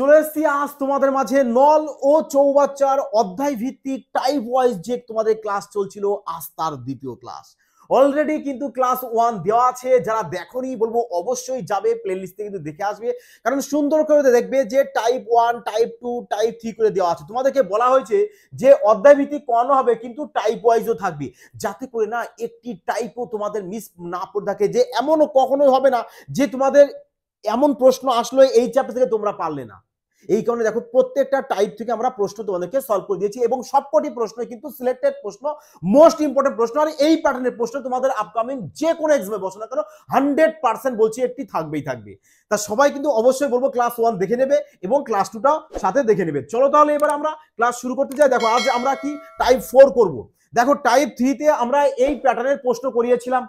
চলে এসেছি আজ তোমাদের মাঝে নল ও চৌবাচ্চার অধ্যায় ভিত্তিক টাইপ ওয়াইজ যে তোমাদের ক্লাস চলছিল, আজ তার দ্বিতীয় ক্লাস। অলরেডি কিন্তু ক্লাস 1 দেওয়া আছে, যারা দেখোনি বলবো অবশ্যই যাবে প্লেলিস্টে কিন্তু দেখে আসবে, কারণ সুন্দর করে দেখবে যে টাইপ 1 টাইপ 2 টাইপ 3 করে দেওয়া আছে। তোমাদেরকে বলা হয়েছে যে অধ্যায় ভিত্তিক করানো হবে কিন্তু টাইপ ওয়াইজও থাকবে, যাতে করে না একটি টাইপও তোমাদের মিস না পড়ে থাকে। যে এমনও কখনোই হবে না যে তোমাদের এমন প্রশ্ন আসলো এই চ্যাপ্টার থেকে তোমরা পারলে না। এই কারণে দেখো প্রত্যেকটা টাইপ থেকে আমরা প্রশ্ন তোমাদেরকে সলভ করে দিয়েছি এবং সবকটি প্রশ্ন কিন্তু সিলেক্টেড প্রশ্ন, মোস্ট ইম্পর্টেন্ট প্রশ্ন। আর এই প্যাটার্নের প্রশ্ন তোমাদের আপকামিং যে কোনো এক্সামে বসো না কেন 100% বলছি একটি থাকবেই থাকবে। তা সবাই কিন্তু অবশ্যই বলবো ক্লাস 1 দেখে নেবে এবং ক্লাস 2টাও সাথে দেখে নেবে। চলো তাহলে এবার আমরা ক্লাস শুরু করতে যাই। দেখো আজ আমরা কি টাইপ 4 করব। দেখো টাইপ 3 তে আমরা এই প্যাটার্নের প্রশ্ন করিয়েছিলাম।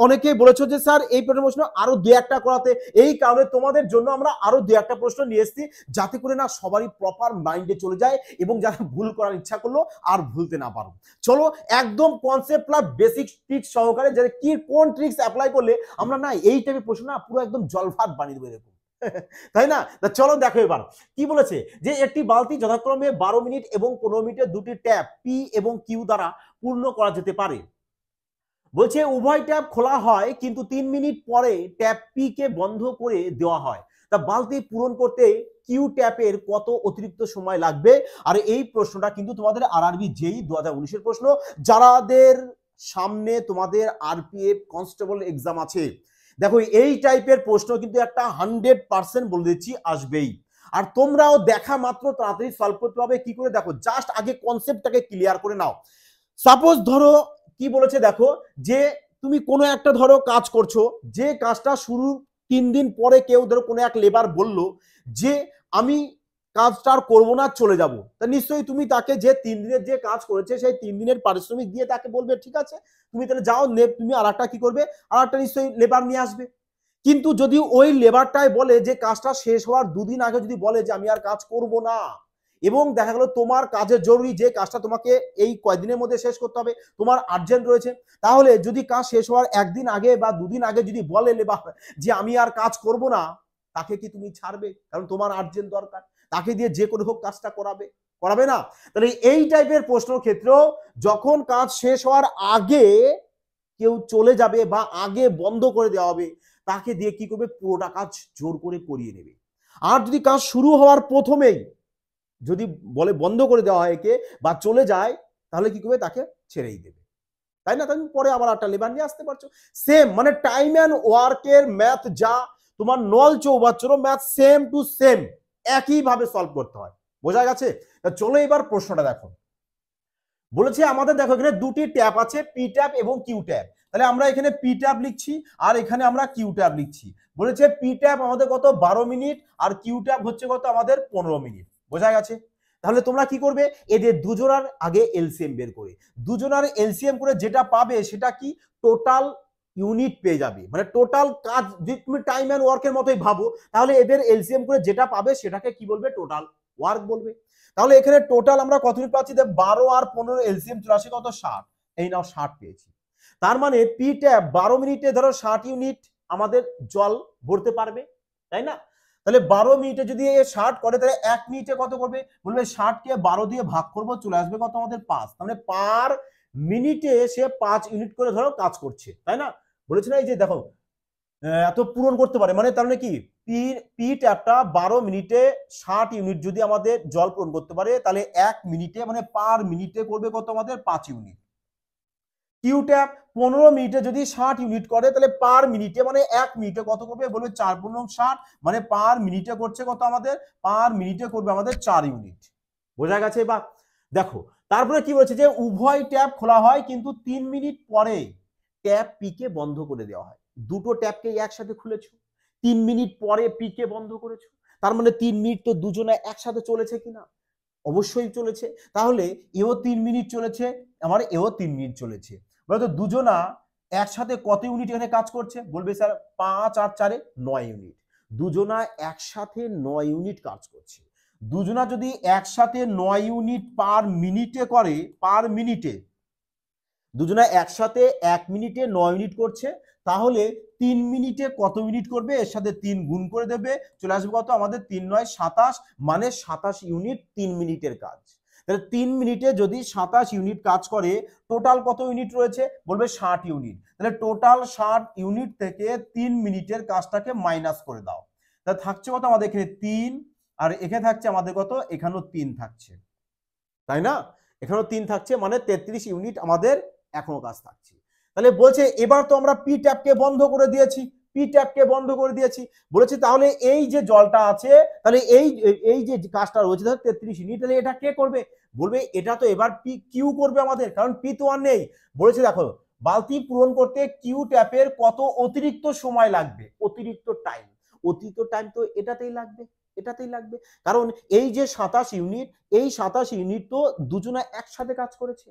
অনেকেই বলেছো যে স্যার এই প্যাটার্নের প্রশ্ন আরো দু একটা করাতে, এই কারণে তোমাদের জন্য আমরা আরো দু একটা প্রশ্ন নিয়ে এসেছি, যাতে করে না সবারই প্রপার মাইন্ডে চলে যায় এবং যারা ভুল করার ইচ্ছা করলো আর ভুলতে না পারো। চলো একদম কনসেপ্ট প্লাস বেসিক ট্রিক্স সহকারে, যে কি কোন ট্রিক্স অ্যাপ্লাই করলে আমরা না এই টাইপের প্রশ্ন না পুরো একদম জলভাত বানিয়ে দেবো এরকম তাই না। চলো দেখো এবার কি বলেছে, যে একটি বালতি যথাক্রমে 12 মিনিট এবং 15 মিনিটের দুটি ট্যাপ পি এবং কিউ দ্বারা পূর্ণ করা যেতে পারে। বলছে উভয় ট্যাপ খোলা হয় কিন্তু 3 মিনিট পরে ট্যাপ পি কে বন্ধ করে দেওয়া হয়। তা বালতি পূরণ করতে কিউ ট্যাপের কত অতিরিক্ত সময় লাগবে? আর এই প্রশ্নটা কিন্তু তোমাদের আরআরবি জেই 2019 এর প্রশ্ন, যাদের সামনে তোমাদের আরপিএফ কনস্টেবল এক্সাম আছে। দেখো এই টাইপের প্রশ্ন কিন্তু একটা 100% বলে দিচ্ছি আসবেই। আর তোমরাও দেখা মাত্র তাড়াতাড়ি সলভ করতে হবে। কি করে? দেখো জাস্ট আগে কনসেপ্টটাকে ক্লিয়ার করে নাও। সাপোজ ধরো কি বলেছে, দেখো যে তুমি কোনো একটা ধরো কাজ করছো, যে কাজটা শুরু 3 দিন পরে কেউ ধরো কোনো এক লেবার বলল যে আমি কাজটা আর করবো না, চলে যাব। তা নিশ্চয়ই তুমি তাকে যে 3 দিনের যে কাজ করেছে সেই 3 দিনের পারিশ্রমিক দিয়ে তাকে বলবে ঠিক আছে তুমি তাহলে যাও, তুমি আর একটা কি করবে, আর একটা নিশ্চয়ই লেবার নিয়ে আসবে। কিন্তু যদি ওই লেবারটাই বলে যে কাজটা শেষ হওয়ার 2 দিন আগে যদি বলে যে আমি আর কাজ করব না, এবং দেখা গেল তোমার কাজের জরুরি, যে কাজটা তোমাকে এই কয়েকদিনের মধ্যে শেষ করতে হবে, তোমার আর্জেন্ট রয়েছে, তাহলে যদি কাজ শেষ হওয়ার 1 দিন আগে বা 2 দিন আগে যদি বলে লেবার যে আমি আর কাজ করব না, তাকে কি তুমি ছাড়বে? কারণ তোমার আর্জেন্ট দরকার, তাকে দিয়ে যে কোনো হোক কাজটা করাবে, করাবে না? তাহলে এই টাইপের প্রশ্নের ক্ষেত্রেও যখন কাজ শেষ হওয়ার আগে কেউ চলে যাবে বা আগে বন্ধ করে দেওয়া হবে, তাকে দিয়ে কি করবে, পুরোটা কাজ জোর করে করিয়ে নেবে। আর যদি কাজ শুরু হওয়ার প্রথমেই যদি বলে বন্ধ করে দেওয়া হয় একে বা চলে যায়, তাহলে কি করবে, তাকে ছেড়েই দেবে, তাই না? তুমি পরে আবার একটা লেবার নিয়ে আসতে পারছো। সেম মানে টাইম এন্ড ওয়ার্কের ম্যাথ যা তোমার নল চৌবাচ্চারও ম্যাথ সেম টু সেম একই ভাবে সলভ করতে হয়। বোঝা গেছে? চলো এবার প্রশ্নটা দেখো। বলেছে আমাদের দেখো এখানে দুটি ট্যাপ আছে, পি ট্যাপ এবং কিউ ট্যাপ। তাহলে আমরা এখানে পি ট্যাপ লিখছি আর এখানে আমরা কিউ ট্যাপ লিখছি। বলেছে পি ট্যাপ আমাদের কত 12 মিনিট আর কিউ ট্যাপ হচ্ছে কত আমাদের 15 মিনিট। বোঝা গেছে? তাহলে তোমরা কি করবে, এদের দুজনার আগে এলসিএম বের করে, দুজনার এলসিএম করে যেটা পাবে সেটা কি টোটাল ইউনিট পেয়ে যাবে। মানে টোটাল কাজ যদি তুমি টাইম এন্ড ওয়ার্কের মতোই ভাবো, তাহলে এদের এলসিএম করে যেটা পাবে সেটাকে কি বলবে, টোটাল ওয়ার্ক বলবে। তাহলে এখানে টোটাল আমরা কত মিনিট পাচ্ছি, 12 আর 15 এলসিএম চলে আসে কত 60। এই নাও 60 পেয়েছি। তার মানে পি ট্যাপ 12 মিনিটে ধরো 60 ইউনিট আমাদের জল ভরতে পারবে, তাই না? তাহলে 12 মিনিটে যদি 60 করে তাহলে 1 মিনিটে কত করবে, বলবে 60 কে 12 দিয়ে ভাগ করব, চলে আসবে কত আমাদের 5। তাহলে পার মিনিটে সে 5 ইউনিট করে ধরো কাজ করছে, তাই না? বলেছে না এই যে দেখো এত পূরণ করতে পারে, মানে তার মানে কি পি ট্যাপটা 12 মিনিটে 60 ইউনিট যদি আমাদের জল পূরণ করতে পারে, তাহলে 1 মিনিটে মানে পার মিনিটে করবে কত আমাদের 5 ইউনিট। কিউ ট্যাপ 15 মিনিটে যদি 60 ইউনিট করে, তাহলে পার মিনিটে মানে 1 মিনিটে কত করবে, বলবে 4 × 60 মানে পার মিনিটে করছে কত আমাদের, পার মিনিটে করবে আমাদের 4 ইউনিট। বোঝা গেছে? বা দেখো তারপরে কি বলছে, যে উভয় ট্যাপ খোলা হয় কিন্তু 3 মিনিট পরে ট্যাপ পি কে বন্ধ করে দেওয়া হয়। দুটো ট্যাপকে একসাথে খুলেছো, 3 মিনিট পরে পি কে বন্ধ করেছো, তার মানে 3 মিনিট তো দুজনে একসাথে চলেছে কিনা, অবশ্যই চলেছে। তাহলে এও 3 মিনিট চলেছে, আমার এও 3 মিনিট চলেছে, বলতো দুজনা একসাথে কত ইউনিট এখানে কাজ করছে, বলবে স্যার 5 আর 4 9 ইউনিট। দুজনা একসাথে 9 ইউনিট কাজ করছে। দুজনা যদি একসাথে 9 ইউনিট পার মিনিটে করে, পার মিনিটে দুজনা একসাথে 1 মিনিটে 9 ইউনিট করছে, তাহলে 3 মিনিটে কত মিনিট করবে, এর সাথে 3 গুণ করে দেবে, চলে আসবে কত আমাদের 3 9 27, মানে 27 ইউনিট 3 মিনিটের কাজ। তাহলে 3 মিনিটে যদি 27 ইউনিট কাজ করে, টোটাল কত ইউনিট রয়েছে, বলবে 60 ইউনিট। তাহলে টোটাল 60 ইউনিট থেকে 3 মিনিটের কাজটাকে মাইনাস করে দাও, তাহলে থাকছে কত আমাদের এখানে 3, আর এখানে থাকছে আমাদের কত, এখানেও 3 থাকছে, তাই না? এখানেও 3 থাকছে, মানে 33 ইউনিট আমাদের এখনো কাজ থাকছে। তাহলে বলছে এবার তো আমরা পি ট্যাপকে বন্ধ করে দিয়েছি, পি ট্যাপকে বন্ধ করে দিয়েছি, বলেছে তাহলে এই যে জলটা আছে, তাহলে এই যে কাজটা রয়েছে 33 ইউনিট, তাহলে এটা কে করবে, বলবে এটা তো এবার পি কিউ করবে আমাদের, কারণ পি তো আর নেই। বলেছে দেখো বালতি পূরণ করতে কিউ ট্যাপের কত অতিরিক্ত সময় লাগবে, অতিরিক্ত টাইম, অতিরিক্ত টাইম তো এটাতেই লাগবে, এটাতেই লাগবে, কারণ এই যে 27 ইউনিট, এই 27 ইউনিট তো দুজনে একসাথে কাজ করেছে।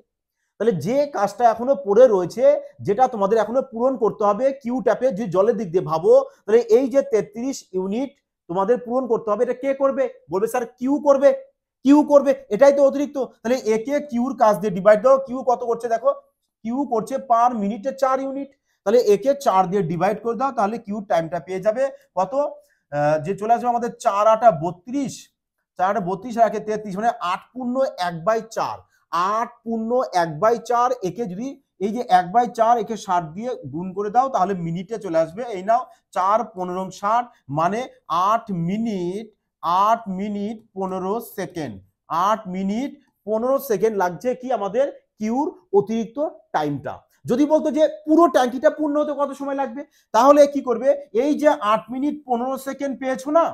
তাহলে যে কাজটা এখনো পড়ে রয়েছে, যেটা তোমাদের এখনো পূরণ করতে হবে কিউ ট্যাপে, যে জলের দিক দিয়ে ভাবো, তাহলে এই যে 33 ইউনিট তোমাদের পূরণ করতে হবে, এটা কে করবে, বলবে স্যার কিউ করবে, কিউ করবে, এটাই তো অতিরিক্ত। তাহলে একে কিউর কাজ দিয়ে ডিভাইড দাও, কিউ কত করছে দেখো, কিউ করছে পার মিনিটে 4 ইউনিট, তাহলে একে 4 দিয়ে ডিভাইড করে দাও, তাহলে কিউ টাইমটা পেয়ে যাবে কত, যে চলে আসবে আমাদের 4 8 32, 4 32 আর 33, মানে 8/1/4, 8/1/4, একে যদি এই যে 1/4 একে 60 দিয়ে গুণ করে দাও, তাহলে মিনিটে চলে আসবে, এই নাও 4 15 60, মানে 8 মিনিট 15 সেকেন্ড, 8 মিনিট 15 সেকেন্ড লাগছে কি আমাদের কিউর অতিরিক্ত টাইমটা। যদি বলতো যে পুরো ট্যাঙ্কিটা পূর্ণ হতে কত সময় লাগবে, তাহলে কি করবে, এই যে 8 মিনিট 15 সেকেন্ড পেয়েছো না,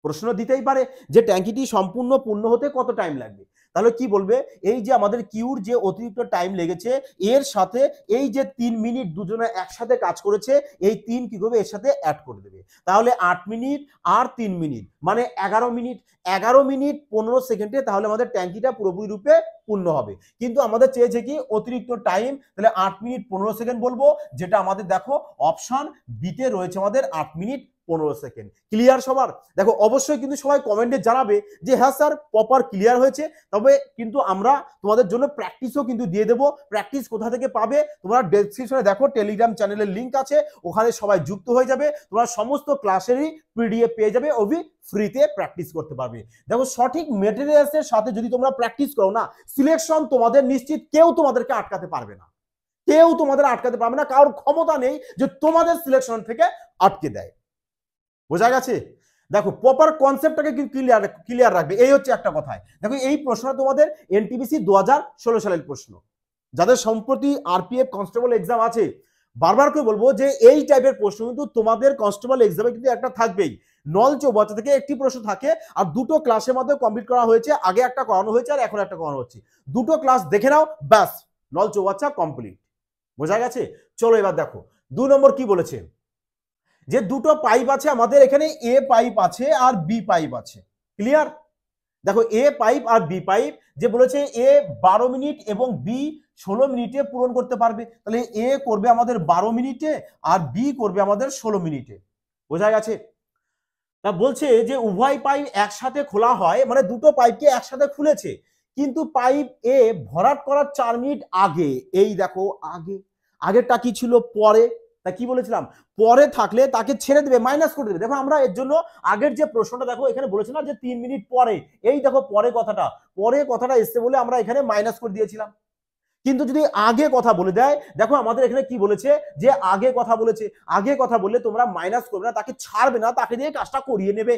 প্রশ্ন দিতেই পারে যে ট্যাঙ্কিটি সম্পূর্ণ পূর্ণ হতে কত টাইম লাগবে, তাহলে কি বলবে, এই যে আমাদের কিউর যে অতিরিক্ত টাইম লেগেছে, এর সাথে এই যে 3 মিনিট দুজনে একসাথে কাজ করেছে, এই 3 কি করবে, এর সাথে অ্যাড করে দেবে, তাহলে 8 মিনিট আর 3 মিনিট মানে 11 মিনিট, 11 মিনিট 15 সেকেন্ডে তাহলে আমাদের ট্যাঙ্কিটা পুরোপুরি রূপে পূর্ণ হবে। কিন্তু আমাদের চেয়েছে কি অতিরিক্ত টাইম, তাহলে 8 মিনিট 15 সেকেন্ড বলবো, যেটা আমাদের দেখো অপশন বিতে রয়েছে আমাদের 8 মিনিট 15 সেকেন্ড। ক্লিয়ার সবার? দেখো অবশ্যই কিন্তু সবাই কমেন্টে জানাবে যে হ্যাঁ স্যার প্রপার ক্লিয়ার হয়েছে, তবে কিন্তু আমরা তোমাদের জন্য প্র্যাকটিসও কিন্তু দিয়ে দেবো। প্র্যাকটিস কোথা থেকে পাবে, তোমরা ডেসক্রিপশনে দেখো টেলিগ্রাম চ্যানেলের লিঙ্ক আছে, ওখানে সবাই যুক্ত হয়ে যাবে, তোমরা সমস্ত ক্লাসেরই পিডিএফ পেয়ে যাবে, ওবি ফ্রিতে প্র্যাকটিস করতে পারবে। দেখো সঠিক মেটেরিয়ালসের সাথে যদি তোমরা প্র্যাকটিস করো না, সিলেকশন তোমাদের নিশ্চিত, কেউ তোমাদেরকে আটকাতে পারবে না, কেউ তোমাদের আটকাতে পারবে না, কারোর ক্ষমতা নেই যে তোমাদের সিলেকশন থেকে আটকে দেয়। বোঝা গেছে? দেখো প্রপার কনসেপ্টটাকে কিন্তু ক্লিয়ার রাখবে, এই হচ্ছে একটা কথায়। দেখো এই প্রশ্নটা তোমাদের এনটিপিসি 2016 সালের প্রশ্ন, যাদের সম্প্রতি আরপিএফ কনস্টেবল এক্সাম আছে, বারবার করে বলবো যে এই টাইপের প্রশ্ন কিন্তু তোমাদের কনস্টেবল এক্সামে কিন্তু একটা থাকবেই, নল চৌবাচ্চা থেকে একটি প্রশ্ন থাকে, আর দুটো ক্লাসের মধ্যে কমপ্লিট করা হয়েছে, আগে একটা করানো হয়েছে আর এখন একটা করানো হচ্ছে, দুটো ক্লাস দেখে নাও, ব্যাস নল চৌবাচ্চা কমপ্লিট। বোঝা গেছে? চলো এবার দেখো 2 নম্বর কি বলেছে, যে দুটো পাইপ আছে আমাদের এখানে, এ পাইপ আছে আর বি পাইপ আছে। ক্লিয়ার? দেখো এ পাইপ আর বি পাইপ, যে বলেছে এ 12 মিনিট এবং বি 16 মিনিটে পূরণ করতে পারবে, তাহলে এ করবে আমাদের 12 মিনিটে আর বি করবে আমাদের 16 মিনিটে। বোঝা গেছে? তা বলছে যে উভয় পাইপ একসাথে খোলা হয়, মানে দুটো পাইপকে একসাথে খুলেছে, কিন্তু পাইপ এ ভরাট করার 4 মিনিট আগে, এই দেখো আগে, আগেরটা কি ছিল, পরে, তা কি বলেছিলাম, পরে থাকলে তাকে ছেড়ে দেবে, মাইনাস করে দেবে। দেখো আমরা এর জন্য আগের যে প্রশ্নটা দেখো এখানে বলেছে না যে 3 মিনিট পরে, এই দেখো পরে কথাটা এসছে বলে আমরা এখানে মাইনাস করে দিয়েছিলাম। কিন্তু যদি আগে কথা বলে দেয়, দেখো আমাদের এখানে কি বলেছে, যে আগে কথা বলেছে, আগে কথা বললে তোমরা মাইনাস করবে না, তাকে ছাড়বে না, তাকে দিয়ে কাজটা করিয়ে নেবে,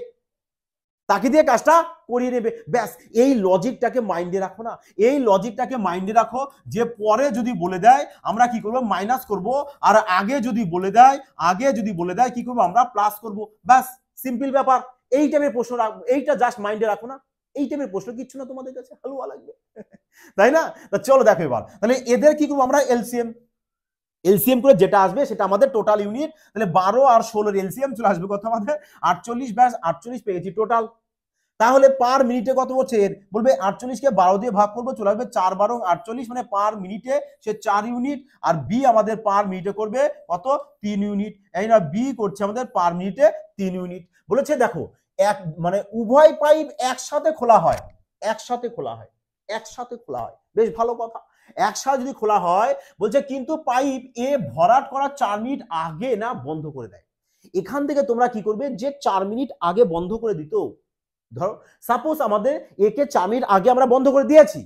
তাকে দিয়ে কাজটা করিয়ে নেবে, ব্যাস। এই লজিকটাকে মাইন্ডে রাখো না, এই লজিকটাকে মাইন্ডে রাখো, যে পরে যদি বলে দেয় আমরা কি করব, মাইনাস করব, আর আগে যদি বলে দেয় কি করব, আমরা প্লাস করব, ব্যাস সিম্পল ব্যাপার। এই টাইপের প্রশ্ন, এইটা জাস্ট মাইন্ডে রাখো না, এই টাইপের প্রশ্ন কিচ্ছু না তোমাদের কাছে, হালুয়া লাগবে, তাই না? তা চলো দেখো এবার, তাহলে এদের কি করবো আমরা, এলসিএম করে যেটা আসবে সেটা আমাদের টোটাল ইউনিট, তাহলে 12 আর 16 এলসিএম চলে আসবে কত আমাদের 48, ব্যাস 48 পেয়েছি টোটাল। তাহলে পার মিনিটে কত হচ্ছে, বলবে 48 কে 12 দিয়ে ভাগ করবো, চলে আসবে 4 12 48, মানে পার মিনিটে সে 4 ইউনিট, আর বি আমাদের পার মিনিটে করবে কত, 3 ইউনিট, এই না বি করছে আমাদের পার মিনিটে 3 ইউনিট। বলেছে দেখো এক মানে উভয় পাইপ একসাথে খোলা হয়, একসাথে খোলা হয়, বেশ ভালো কথা। একসাথে যদি খোলা হয়, বলছে কিন্তু পাইপ এ ভরাট করার 4 মিনিট আগে না বন্ধ করে দেয়। এখান থেকে তোমরা কি করবে, যে 4 মিনিট আগে বন্ধ করে দিত, ধরো সাপোজ আমাদের একে 4 মিনিট আগে আমরা বন্ধ করে দিয়েছি,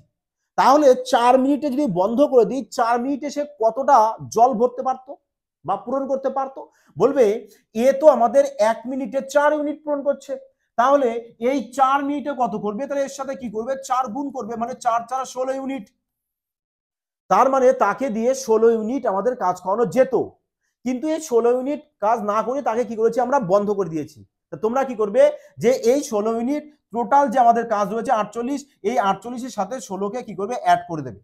তাহলে 4 মিনিটে যদি বন্ধ করে দিই, 4 মিনিটে সে কতটা জল ভরতে পারতো বা পূরণ করতে পারতো? বলবে এ তো আমাদের 1 মিনিটে 4 ইউনিট পূরণ করছে, তাহলে এই 4 মিনিটে কত করবে? তাহলে এর সাথে কি করবে, 4 গুণ করবে, মানে 4 4 16 ইউনিট। তার মানে তাকে দিয়ে 16 ইউনিট আমাদের কাজ করানো যেত, কিন্তু এই 16 ইউনিট কাজ না করে তাকে কি করেছি, আমরা বন্ধ করে দিয়েছি। তো তোমরা কি করবে, যে এই 16 ইউনিট টোটাল যে আমাদের কাজ রয়েছে 48, এই 48 এর সাথে 16 কে কি করবে, অ্যাড করে দেবে,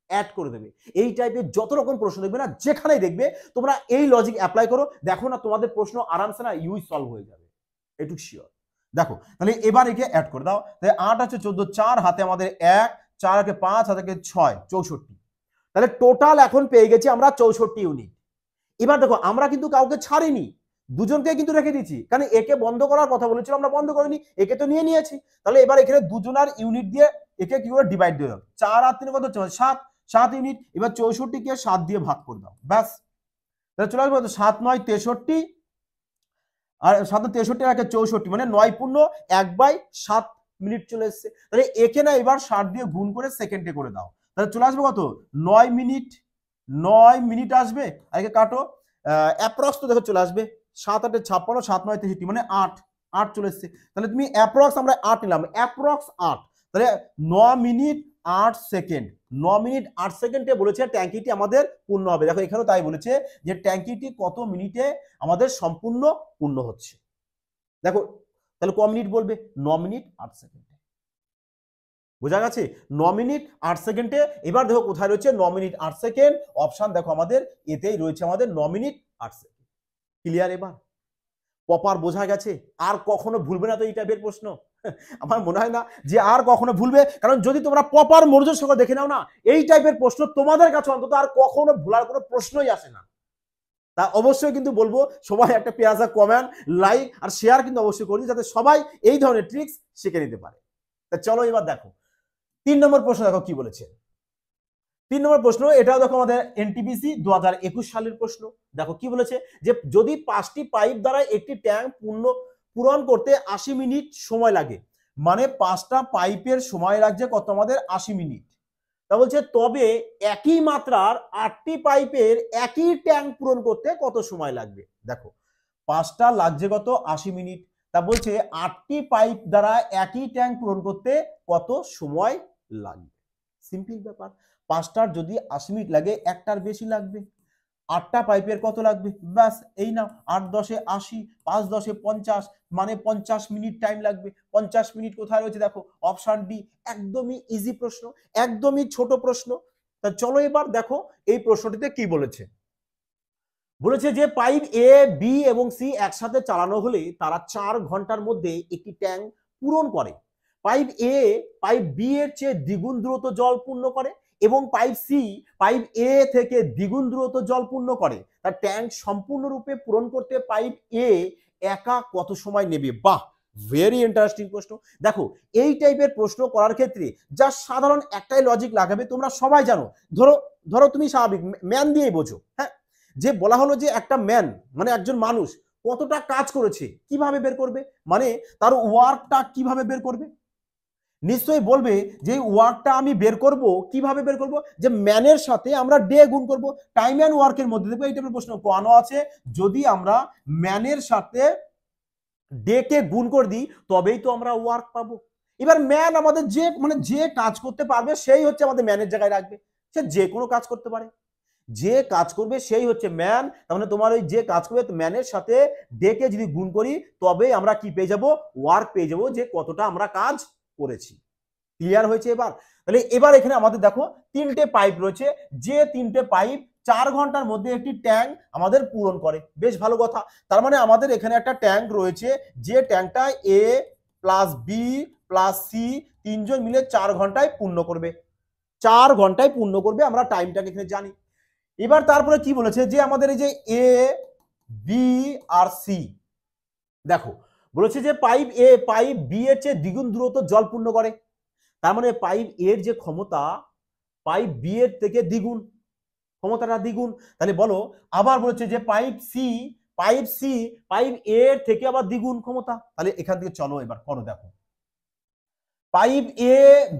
অ্যাড করে দেবে। এই টাইপের যত রকম প্রশ্ন দেখবে না, যেখানেই দেখবে তোমরা এই লজিক অ্যাপ্লাই করো, দেখো না তোমাদের প্রশ্ন আরামসে না ইউজ সলভ হয়ে যাবে, এটুকু শিওর। দেখো তাহলে এবার একে অ্যাড করে দাও, তাহলে 8 আছে 14, 4 হাতে আমাদের 1, 4 কে 5 হাতে 6, 64। তাহলে টোটাল এখন পেয়ে গেছি আমরা 64 ইউনিট। এবার দেখো আমরা কিন্তু কাউকে ছাড়িনি, দুজনকে কিন্তু রেখে দিয়েছি, কারণ একে বন্ধ করার কথা বলেছিল, আমরা বন্ধ করিনি, একে তো নিয়ে নিয়েছি। তাহলে এবার এখানে দুজনার ইউনিট দিয়ে একে কি করে ডিভাইড দিয়ে দাও, 4 আর 3 কত, 7, 7 ইউনিট। এবার 64 কে 7 দিয়ে ভাগ করে দাও, ব্যাস। তাহলে চলে আসবে 7 9 63, আর 7 63 আর 64, মানে 9 পূর্ণ 1/7 মিনিট চলে এসছে। তাহলে একে না এবার 60 দিয়ে গুণ করে সেকেন্ডে করে দাও, তাহলে চলে আসবে কত, 9 মিনিট, 9 মিনিট আসবে। আগে কাটো, অ্যাপ্রক্স তো দেখো চলে আসবে, 7 8 56, 7 9 63, মানে 8 চলে এসছে। তাহলে তুমি অ্যাপ্রক্স, আমরা 8 নিলাম, অ্যাপ্রক্স 8, তাহলে 9 মিনিট 8 সেকেন্ড, 9 মিনিট 8 সেকেন্ডে বলেছে ট্যাঙ্কিটি আমাদের পূর্ণ হবে। দেখো এখানেও তাই বলেছে যে ট্যাঙ্কিটি কত মিনিটে আমাদের সম্পূর্ণ পূর্ণ হচ্ছে। দেখো তাহলে ক মিনিট বলবে, 9 মিনিট 8 সেকেন্ডে। বোঝা গেছে, 9 মিনিট 8 সেকেন্ডে। এবার দেখো কোথায় রয়েছে 9 মিনিট 8 সেকেন্ড, অপশন দেখো আমাদের এতেই রয়েছে, আমাদের 9 মিনিট 8 সেকেন্ড। ক্লিয়ার? এবার প্রপার বোঝা গেছে, আর কখনো ভুলবে না তো এই টাইপের প্রশ্ন। আমার মনে হয় না যে আর কখনো ভুলবে, কারণ যদি তোমরা প্রপার মনোযোগ সহকারে দেখে নাও না, এই টাইপের প্রশ্ন তোমাদের কাছে অন্তত আর কখনো ভুলার কোনো প্রশ্নই আসে না। তা অবশ্যই কিন্তু বলবো সবাই একটা পেয়াজা কমেন্ট, লাইক আর শেয়ার কিন্তু অবশ্যই করবে, যাতে সবাই এই ধরনের ট্রিক্স শিখে নিতে পারে। তা চলো এবার দেখো 3 নম্বর প্রশ্ন, দেখো কি বলেছে। 3 নম্বর প্রশ্ন, এটাও দেখো আমাদের এনটিপিসি 2021 সালের প্রশ্ন। দেখো কি বলেছে, যে যদি 5টি পাইপ দ্বারা একটি ট্যাঙ্ক পূরণ করতে 80 মিনিট সময় লাগে, মানে 5টা পাইপের সময় লাগছে কত, আমাদের 80 মিনিট। তা বলছে তবে একই মাত্রার 8টি পাইপের একই ট্যাঙ্ক পূরণ করতে কত সময় লাগবে। দেখো 5টা লাগছে কত, 80 মিনিট। তা বলছে 8টি পাইপ দ্বারা একই ট্যাঙ্ক পূরণ করতে কত সময় লাগবে। সিম্পল ব্যাপার, 5টার যদি 80 মিনিট লাগে, একটার বেশি লাগবে। 8টা পাইপের কত লাগবে, ব্যাস এই নাও, 8 10 80, 5 10 50, মানে 50 মিনিট টাইম লাগবে। 50 মিনিট কোথায় রয়েছে, দেখো অপশন ডি। একদমই ইজি প্রশ্ন, একদমই ছোট প্রশ্ন। তা চলো এবার দেখো এই প্রশ্নটিতে কি বলেছে। বলেছে যে পাইপ এ, বি এবং সি একসাথে চালানো হলে তারা 4 ঘন্টার মধ্যে একটি ট্যাঙ্ক পূরণ করে। পাইপ এ পাইপ বি এর চেয়ে দ্বিগুণ দ্রুত জল পূর্ণ করে, এবং পাইপ সি পাইপ এ থেকে দ্বিগুণ দ্রুত জল পূর্ণ করে। তার ট্যাঙ্ক সম্পূর্ণরূপে পূরণ করতে পাইপ এ একা কত সময় নেবে। বাহ, ভেরি ইন্টারেস্টিং প্রশ্ন। দেখো এই টাইপের প্রশ্ন করার ক্ষেত্রে যা সাধারণ একটাই লজিক লাগাবে, তোমরা সবাই জানো। ধরো ধরো তুমি স্বাভাবিক ম্যান দিয়েই বোঝো, হ্যাঁ, যে বলা হলো যে একটা ম্যান মানে একজন মানুষ কতটা কাজ করেছে কিভাবে বের করবে, মানে তার ওয়ার্কটা কিভাবে বের করবে। নিশ্চয়ই বলবে যে ওয়ার্কটা আমি বের করব, কিভাবে বের করব, যে ম্যানের সাথে আমরা ডে গুণ করব, টাইম এন্ড ওয়ার্কের মধ্যে দেখবো এই টাইপের প্রশ্ন কেন আছে, যদি আমরা ম্যানের সাথে ডে কে গুণ করে দিই তবেই তো আমরা ওয়ার্ক পাবো। এবার ম্যান আমাদের যে কাজ করতে পারবে সেই হচ্ছে আমাদের ম্যানের জায়গায় রাখবে, সে যে কোনো কাজ করতে পারে, যে কাজ করবে সেই হচ্ছে ম্যান। তার মানে তোমার ওই যে কাজ করবে ম্যানের সাথে ডেকে যদি গুণ করি তবে আমরা কি পেয়ে যাব, ওয়ার্ক পেয়ে যাব, যে কতটা আমরা কাজ করেছি। ক্লিয়ার হয়েছে এবার? তাহলে এবার এখানে আমাদের দেখো 3টে পাইপ রয়েছে, যে 3টে পাইপ 4 ঘন্টার মধ্যে একটি ট্যাঙ্ক আমাদের পূরণ করে। বেশ ভালো কথা, তার মানে আমাদের এখানে একটা ট্যাঙ্ক রয়েছে, যে ট্যাঙ্কটা এ প্লাস বি প্লাস সি তিনজন মিলে 4 ঘন্টায় পূর্ণ করবে, 4 ঘন্টায় পূর্ণ করবে, আমরা টাইমটাকে এখানে জানি। এবার তারপরে কি বলেছে, যে আমাদের এই যে এ বি আর সি, দেখো বলেছে যে পাইপ বি এর চেয়ে দ্বিগুণ দ্রুত জল পূর্ণ করে। তার মানে পাইপ এর যে ক্ষমতা পাইপ বি এর থেকে দ্বিগুণ, ক্ষমতাটা দ্বিগুণ। তাহলে বলো, আবার বলেছে যে পাইপ সি পাইপ এ এর থেকে আবার দ্বিগুণ ক্ষমতা। তাহলে এখান থেকে চলো এবার করো, দেখো পাইপ এ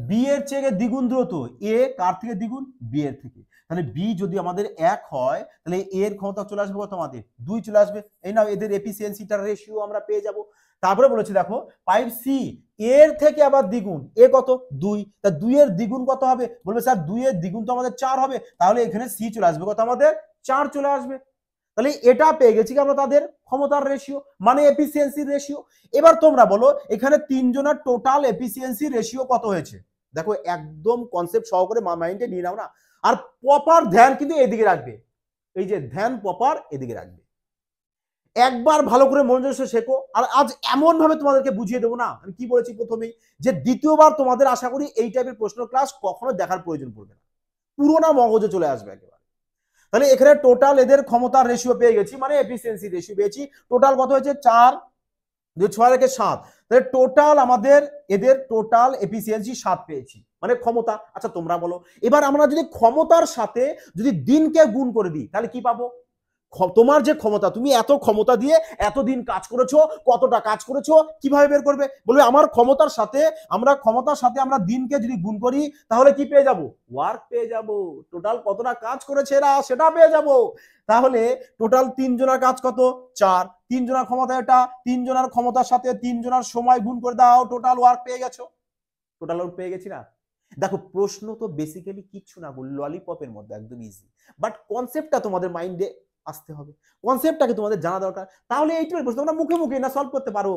বি এর থেকে দ্বিগুণ দ্রুত, এ কার থেকে দ্বিগুণ, বি এর থেকে। তাহলে বি যদি আমাদের 1 হয় তাহলে এ এর ক্ষমতা চলে আসবে কত, আমাদের 2 চলে আসবে। এই নাও এদের এফিসিয়েন্সিটার রেশিও আমরা পেয়ে যাব। তারপরে বলেছে দেখো পাইপ সি এর থেকে আবার দ্বিগুণ, এ কত 2, তা 2 এর দ্বিগুণ কত হবে, বলবে স্যার 2 এর দ্বিগুণ তো আমাদের 4 হবে, তাহলে এখানে সি চলে আসবে কত, আমাদের 4 চলে আসবে। তাহলে এটা পেয়ে গেছি কি আমরা তাদের ক্ষমতার রেশিও, মানে এফিসিয়েন্সি রেশিও। এবার তোমরা বলো এখানে তিনজনের টোটাল এফিসিয়েন্সি রেশিও কত হয়েছে, দেখো একদম কনসেপ্ট সহকারে মাইন্ডে নিয়ে নাও না, আর প্রপার ধ্যান কিন্তু এদিকে রাখবে, এই যে ধ্যান প্রপার এদিকে রাখবে, একবার ভালো করে মনোযোগ শেখো। আর আজ এমন ভাবে তোমাদেরকে বুঝিয়ে দেবো না, আমি কি বলেছি প্রথমেই, যে দ্বিতীয়বার তোমাদের আশা করি এই টাইপের প্রশ্ন ক্লাস কখনো দেখার প্রয়োজন পড়বে না, পুরোনো মগজে চলে আসবে একেবারে। তাহলে এখানে টোটাল এদের ক্ষমতার রেশিও পেয়ে গেছি, মানে এফিসিয়েন্সি রেশিও পেয়েছি। টোটাল কত হয়েছে, 4 2 6 রেখে 7, তাহলে টোটাল আমাদের এদের টোটাল এফিসিয়েন্সি 7 পেয়েছি, মানে ক্ষমতা। আচ্ছা তোমরা বলো, এবার আমরা যদি ক্ষমতার সাথে যদি দিনকে গুণ করে দিই তাহলে কি পাবো, তোমার যে ক্ষমতা, তুমি এত ক্ষমতা দিয়ে এতদিন কাজ করেছো, কতটা কাজ করেছো কিভাবে বের করবে, বলবে আমার ক্ষমতার সাথে আমরা দিনকে যদি গুণ করি তাহলে কি পেয়ে যাব, ওয়ার্ক পেয়ে যাব, টোটাল কতটা কাজ করেছে এরা সেটা পেয়ে যাব। তাহলে টোটাল 3 জনের কাজ কত, 4, 3 জনের ক্ষমতা এটা, 3 জনের ক্ষমতার সাথে 3 জনের সময় গুণ করে দাও, টোটাল ওয়ার্ক পেয়ে গেছো, টোটাল ওয়ার্ক পেয়ে গেছি না। দেখো প্রশ্ন তো বেসিক্যালি কিচ্ছু না, ললিপপের মধ্যে একদম ইজি, বাট কনসেপ্টটা তোমাদের মাইন্ডে আসতে হবে, কনসেপ্টটাকে তোমাদের জানা দরকার, তাহলে এইটাই প্রশ্ন তোমরা মুখে মুখে না সলভ করতে পারো।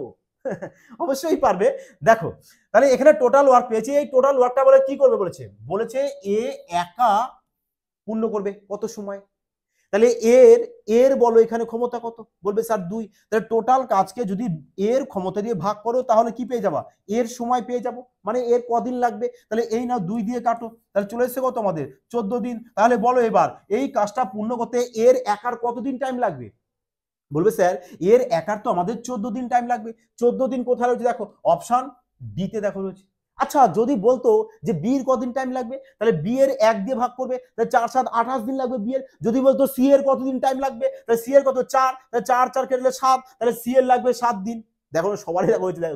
অবশ্যই পারবে। দেখো তাহলে এখানে টোটাল ওয়ার্ক পেয়েছি, এই টোটাল ওয়ার্কটা বলে কি করবে বলেছে এ একা পূর্ণ করবে কত সময়, তাহলে এর এর বলো এখানে ক্ষমতা কত, বলবে স্যার 2, তাহলে টোটাল কাজকে যদি এর ক্ষমতা দিয়ে ভাগ করো তাহলে কি পেয়ে যাবা, এর সময় পেয়ে যাব, মানে এর কদিন লাগবে, তাহলে এই নাও 2 দিয়ে কাটো, তাহলে চলে এসেছে কত আমাদের 14 দিন। তাহলে বলো এবার এই কাজটা পূর্ণ করতে এর একার কতদিন টাইম লাগবে, বলবে স্যার এর একার তো আমাদের 14 দিন টাইম লাগবে। 14 দিন কোথায় রয়েছে, দেখো অপশন ডি তে দেখো রয়েছে। আচ্ছা যদি বলতো যে বি এর কদিন টাইম লাগবে, তাহলে বি এর 1 দিয়ে ভাগ করবে, তাহলে 4 7 28 দিন লাগবে বি এর। যদি বলতো সি এর কতদিন টাইম লাগবে, তাহলে সি এর কত 4, তাহলে 4 4 কেটে 7, তাহলে সি এর লাগবে 7 দিন। দেখো সবারই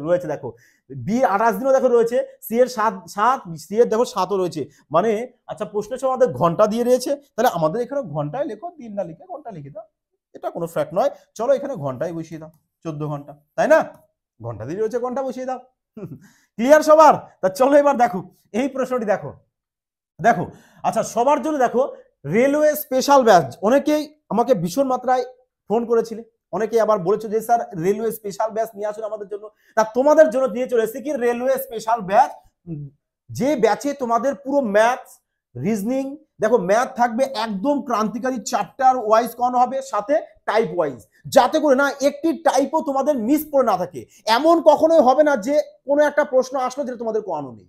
রয়েছে দেখো বি 28 দিনও দেখো রয়েছে, সি এর 7 সি এর দেখো 7ও রয়েছে, মানে আচ্ছা প্রশ্নের সময় আমাদের ঘন্টা দিয়ে রয়েছে, তাহলে আমাদের এখানে ঘন্টায় লেখো, দিন না লিখে ঘন্টা লিখে দাও, এটা কোনো ফ্যাক্ট নয়। চলো এখানে ঘন্টায় বসিয়ে দাও, 14 ঘন্টা, তাই না, ঘন্টা দিয়ে রয়েছে ঘন্টা বসিয়ে দাও। ক্লিয়ার সবার? তা চলো এবার দেখো এই প্রশ্নটি দেখো, দেখো আচ্ছা সবার জন্য দেখো রেলওয়ে স্পেশাল ব্যাচ, অনেকেই আমাকে ভীষণ মাত্রায় ফোন করেছিলে, অনেকে আবার বলেছে যে স্যার রেলওয়ে স্পেশাল ব্যাচ নিয়ে আসুন আমাদের জন্য, তা তোমাদের জন্য দিয়ে চলে এসেছে কি রেলওয়ে স্পেশাল ব্যাচ, যে ব্যাচে তোমাদের পুরো ম্যাথস রিজনিং, দেখো ম্যাথ থাকবে একদম ক্রান্তিকারী চ্যাপ্টার ওয়াইজ করানো হবে, সাথে টাইপ ওয়াইজ, যাতে করে না একটি টাইপও তোমাদের মিস করে না থাকে। এমন কখনোই হবে না যে কোনো একটা প্রশ্ন আসলো যেটা তোমাদের করানো নেই,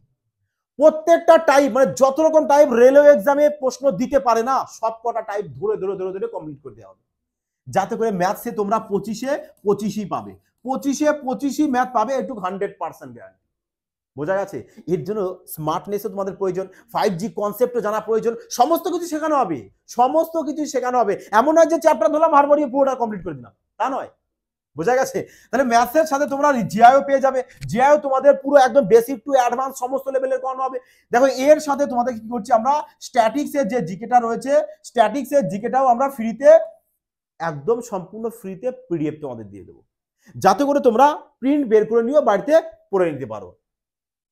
প্রত্যেকটা টাইপ মানে যত রকম টাইপ রেলওয়ে এক্সামে প্রশ্ন দিতে পারে না সব কটা টাইপ ধরে ধরে ধরে ধরে কমপ্লিট করে দেওয়া হবে, যাতে করে ম্যাথসে তোমরা 25-এ 25ই পাবে, 25-এ 25ই ম্যাথ পাবে, একটু 100% গ্যারান্টি। বোঝা গেছে? এর জন্য স্মার্টনেসও তোমাদের প্রয়োজন, 5G কনসেপ্টও জানা প্রয়োজন, সমস্ত কিছু শেখানো হবে, সমস্ত কিছু শেখানো হবে। এমন নয় যে চ্যাপ্টার ধরলাম হারবারিয়ে পুরোটা কমপ্লিট করে দিলাম, তা নয়। বোঝা গেছে? তাহলে ম্যাথসের সাথে তোমরা জিআইও পেয়ে যাবে, জিআইও তোমাদের পুরো একদম বেসিক টু অ্যাডভান্স সমস্ত লেভেলের করানো হবে। দেখো এর সাথে তোমাদের কি করছি আমরা, স্ট্যাটিক্সের যে জিকেটা রয়েছে, স্ট্যাটিক্সের জিকেটাও আমরা ফ্রিতে, একদম সম্পূর্ণ ফ্রিতে পিডিএফ তোমাদের দিয়ে দেবো, যাতে করে তোমরা প্রিন্ট বের করে নিও বাড়িতে পড়ে নিতে পারো।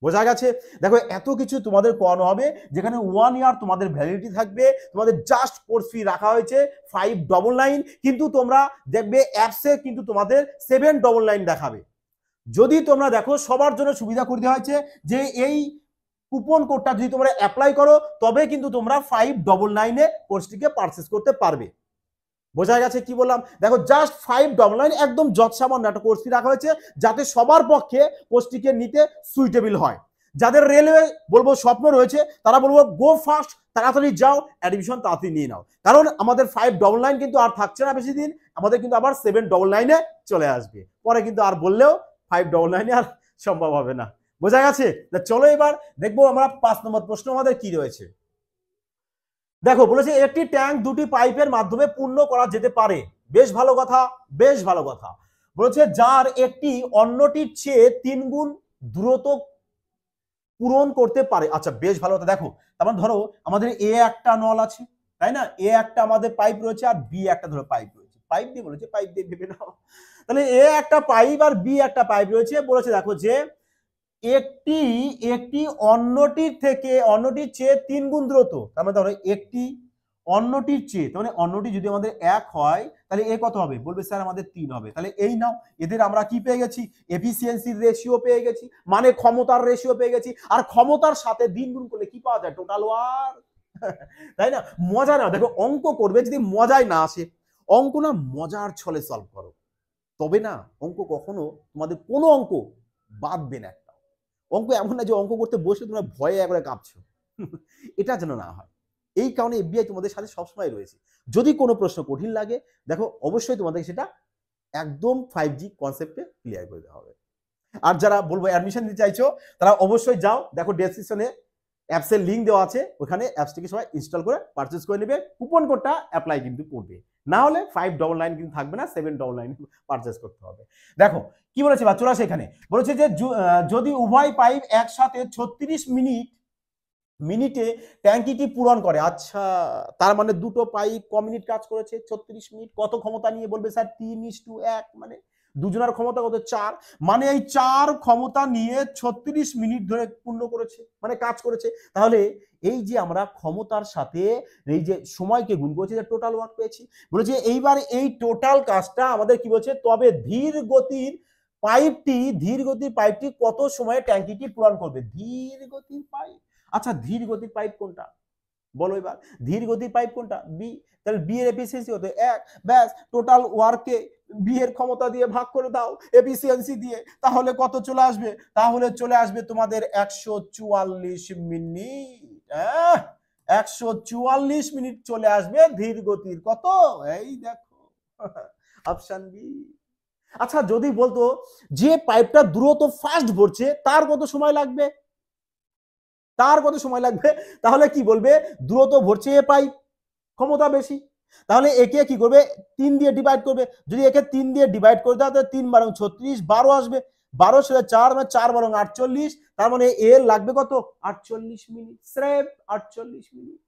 বোঝা গেছে? দেখো এত কিছু তোমাদের করানো হবে, যেখানে 1 ইয়ার তোমাদের ভ্যালিডিটি থাকবে, তোমাদের জাস্ট কোর্স ফি রাখা হয়েছে 599, কিন্তু তোমরা দেখবে অ্যাপসে কিন্তু তোমাদের 799 দেখাবে। যদি তোমরা দেখো সবার জন্য সুবিধা করে দেওয়া হয়েছে যে এই কুপন কোডটা যদি তোমরা অ্যাপ্লাই করো তবে কিন্তু তোমরা 599 কোর্সটিকে পারচেস করতে পারবে। বোঝা গেছে কি বললাম? দেখো জাস্ট 599 একদম যৎসামান্য একটা কোর্স ফি রাখা হয়েছে, যাতে সবার পক্ষে কোর্সটিকে নিতে সুইটেবল হয়। যাদের রেলওয়ে বলবো স্বপ্ন রয়েছে তারা বলবো গো ফাস্ট, তাড়াতাড়ি যাও অ্যাডমিশন তাড়াতাড়ি নিয়ে নাও, কারণ আমাদের 599 কিন্তু আর থাকছে না বেশি দিন, আমাদের কিন্তু আবার 799 চলে আসবে, পরে কিন্তু আর বললেও 599 আর সম্ভব হবে না। বোঝা গেছে? চলো এবার দেখবো আমরা 5 নম্বর প্রশ্ন আমাদের কি রয়েছে। দেখো বলেছে একটি ট্যাঙ্ক দুটি পাইপের মাধ্যমে পূর্ণ করা যেতে পারে। বেশ ভালো কথা, বেশ ভালো কথা। বলেছে যার একটি অন্যটির চেয়ে 3 গুণ দ্রুত পূরণ করতে পারে। আচ্ছা বেশ ভালো কথা। দেখো তার মানে ধরো আমাদের এ একটা নল আছে, তাই না, এ একটা আমাদের পাইপ রয়েছে আর বি একটা ধরো পাইপ রয়েছে, পাইপ দিয়ে বলেছে, পাইপ দিয়ে ভেবে নাও। তাহলে এ একটা পাইপ আর বি একটা পাইপ রয়েছে। বলেছে দেখো যে একটি একটি অন্যটির চেয়ে 3 গুণ দ্রুত। তার মানে ধরো একটি অন্যটির চেয়ে, তার মানে অন্যটি যদি আমাদের 1 হয় তাহলে এ কত হবে, বলবে স্যার আমাদের 3 হবে। তাহলে এই নাও, এদের আমরা কি পেয়ে গেছি, এফিসিয়েন্সির রেশিও পেয়ে গেছি, মানে ক্ষমতার রেশিও পেয়ে গেছি। আর ক্ষমতার সাথে 3 গুণ করলে কি পাওয়া যায়, টোটাল ওয়ার্ক। তাই না, মজা না। দেখো অঙ্ক করবে যদি মজায় না আসে, অঙ্ক না মজার ছলে সলভ করো, তবে না অঙ্ক কখনো তোমাদের কোনো অঙ্ক বাদবে না। অঙ্ক এমন না যে অঙ্ক করতে বসে তোমরা ভয়ে একবারে কাঁপছো, এটা যেন না হয়। এই কারণে এফবিআই তোমাদের সাথে সবসময় রয়েছে। যদি কোনো প্রশ্ন কঠিন লাগে, দেখো অবশ্যই তোমাদের সেটা একদম 5G কনসেপ্টে ক্লিয়ার করে দেওয়া হবে। আর যারা বলবো অ্যাডমিশন নিতে চাইছো, তারা অবশ্যই যাও, দেখো ডেসক্রিপশনে অ্যাপসের লিঙ্ক দেওয়া আছে, ওখানে অ্যাপসটিকে সবাই ইনস্টল করে পারচেজ করে নেবে। কুপন কোডটা অ্যাপ্লাই কিন্তু করবে, না হলে 599 কিন্তু থাকবে না, 799 পারচেজ করতে হবে। দেখো কি বলেছে বা চলে আসে এখানে, বলেছে যে যদি উভয় পাইপ একসাথে 36 মিনিটে ট্যাঙ্কিটি পূরণ করে। আচ্ছা তার মানে দুটো পাইপ ক মিনিট কাজ করেছে, 36 মিনিট। কত ক্ষমতা নিয়ে, বলবে স্যার 3:1, মানে দুজনের ক্ষমতা কত, 4। মানে এই 4 ক্ষমতা নিয়ে 36 মিনিট ধরে পূর্ণ করেছে, মানে কাজ করেছে। তাহলে এই যে আমরা ক্ষমতার সাথে এই যে সময়কে গুণ করেছি, টোটাল ওয়ার্ক পেয়েছি। বলেছে এইবার এই টোটাল কাজটা আমাদের কি বলছে, তবে ধীর গতির পাইপটি কত সময়ে ট্যাঙ্কিটি পূরণ করবে। ধীর গতির পাইপ, আচ্ছা ধীর গতির পাইপ কোনটা বলো এবার, ধীর গতির পাইপ কোনটা, বি। তাহলে বি এর এফিসিয়েন্সি হতো 1, ব্যাস টোটাল ওয়ার্ককে বি এর ক্ষমতা দিয়ে ভাগ করে দাও এফিসিয়েন্সি দিয়ে, তাহলে কত চলে আসবে, তাহলে চলে আসবে তোমাদের 144 মিনিট। 144 মিনিট চলে আসবে ধীর গতির কত, এই দেখো অপশন বি। আচ্ছা যদি বলতো যে পাইপটা দ্রুত ফাস্ট ভরছে তার কত সময় লাগবে, তাহলে কি বলবে, দ্রুত ভরছে এ পাইপ, ক্ষমতা বেশি। তাহলে একে কি করবে, 3 দিয়ে ডিভাইড করবে। যদি একে 3 দিয়ে ডিভাইড করে দাও তাহলে 3 বারং 36, 12 আসবে। 12 সাথে 4 মানে 4 বারং 48, তার মানে এর লাগবে কত, 48 মিনিট, স্রেফ 48 মিনিট।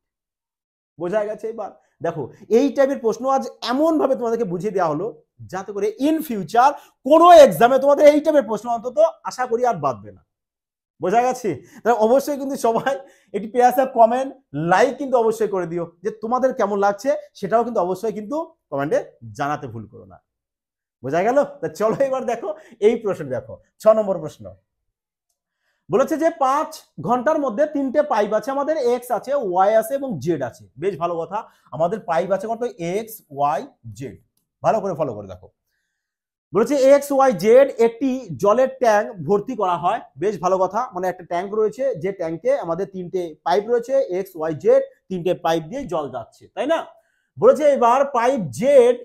বোঝা গেছে এবার। দেখো এই টাইপের প্রশ্ন আজ এমন ভাবে তোমাদেরকে বুঝিয়ে দেওয়া হলো, যাতে করে ইন ফিউচার কোনো এক্সামে তোমাদের এই টাইপের প্রশ্ন অন্তত আশা করি আর বাদবে না। বোঝা গেছে? তাহলে অবশ্যই কিন্তু সবাই একটি পেয়াসা কমেন্ট লাইক কিন্তু অবশ্যই করে দিও, যে তোমাদের কেমন লাগছে সেটাও কিন্তু অবশ্যই কিন্তু কমেন্টে জানাতে ভুল করো না। বোঝা গেল? তা চলো এবার দেখো এই প্রশ্ন, দেখো 6 নম্বর প্রশ্ন। বলেছে যে 5 ঘন্টার মধ্যে 3টে পাইপ আছে, আমাদের এক্স আছে, ওয়াই আছে এবং জেড আছে। বেশ ভালো কথা, আমাদের পাইপ আছে কত, এক্স ওয়াই জেড। ভালো করে ফলো করে দেখো। বলেছে এক্স ওয়াই জেড একটি জলের ট্যাঙ্ক ভর্তি করা হয়। বেশ ভালো কথা, মানে একটা ট্যাঙ্ক রয়েছে, যে ট্যাঙ্কে আমাদের 3টে পাইপ রয়েছে, এক্স ওয়াই জেড, 3টে পাইপ দিয়ে জল যাচ্ছে, তাই না। বলেছে এবার পাইপ জেড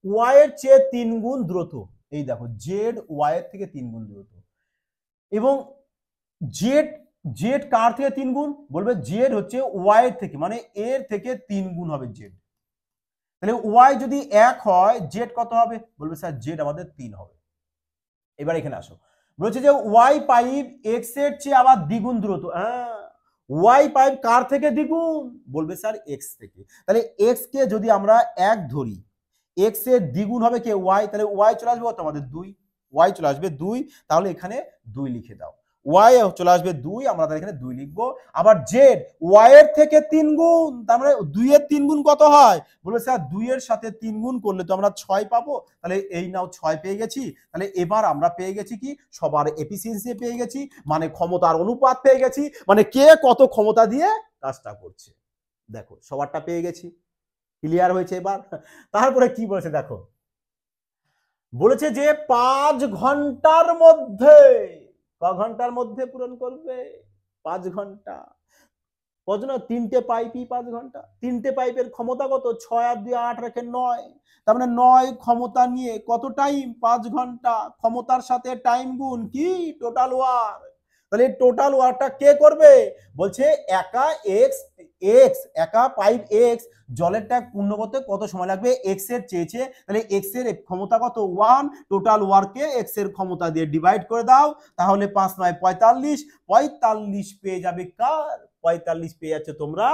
ওয়াই এর চেয়ে 3 গুণ দ্রুত। এই দেখো জেড ওয়াই এর থেকে 3 গুণ দ্রুত, এবং জেড জেড কার থেকে 3 গুণ, বলবে জেড হচ্ছে ওয়াই এর থেকে, মানে এর থেকে 3 গুণ হবে জেড। তাহলে ওয়াই যদি 1 হয় জেড কত হবে, বলবে স্যার জেড আমাদের 3 হবে। এবার এখানে আসো, বলছে যে ওয়াই পাইপ এক্স এর চেয়ে আবার দ্বিগুণ দ্রুত। হ্যাঁ, ওয়াই পাইপ কার থেকে দ্বিগুণ, বলবে স্যার এক্স থেকে। তাহলে এক্স কে যদি আমরা 1 ধরি, এক্স এর দ্বিগুণ হবে কে, ওয়াই। তাহলে ওয়াই চলে আসবে কত আমাদের 2, ওয়াই চলে আসবে 2। তাহলে এখানে 2 লিখে দাও। ওয়াই চলে আসবে 2, আমরা তাহলে এখানে 2 লিখবো। আবার জেড ওয়াই এর থেকে 3 গুণ, তার মানে 2 এর 3 গুণ কত হয়, বলবে স্যার 2 এর সাথে 3 গুণ করলে তো আমরা 6 পাবো। তাহলে এই নাও 6 পেয়ে গেছি। তাহলে এবার আমরা পেয়ে গেছি কি, সবার এফিসিয়েন্সি পেয়ে গেছি, মানে ক্ষমতার অনুপাত পেয়ে গেছি, মানে কে কত ক্ষমতা দিয়ে কাজটা করছে। দেখো সবারটা পেয়ে গেছি, ক্লিয়ার হয়েছে এবার। তারপরে কি বলেছে দেখো, বলেছে যে 5 ঘন্টার মধ্যে, ক ঘন্টার মধ্যে পূরণ করবে, 5 ঘন্টা। কত না, 3টে পাইপই 5 ঘন্টা, 3টে পাইপের ক্ষমতা কত, 6 আর 2 8 রেখে 9, তার মানে 9 ক্ষমতা নিয়ে কত টাইম, 5 ঘন্টা। ক্ষমতার সাথে টাইম গুণ কি, টোটাল ওয়ার্ক। তাহলে টোটাল ওয়ার্কটা কে করবে? বলছে একা এক্স এক্স একা পাইপ এক্স জলের ট্যাঙ্ক পূর্ণ করতে কত সময় লাগবে? এক্স এর চেয়েছে, তাহলে এক্স এর ক্ষমতা কত? 1। টোটাল ওয়ার্ককে এক্স এর ক্ষমতা দিয়ে ডিভাইড করে দাও, তাহলে 5 9 45। 45 পেয়ে যাবে কার? 45 পেয়ে যাচ্ছে তোমরা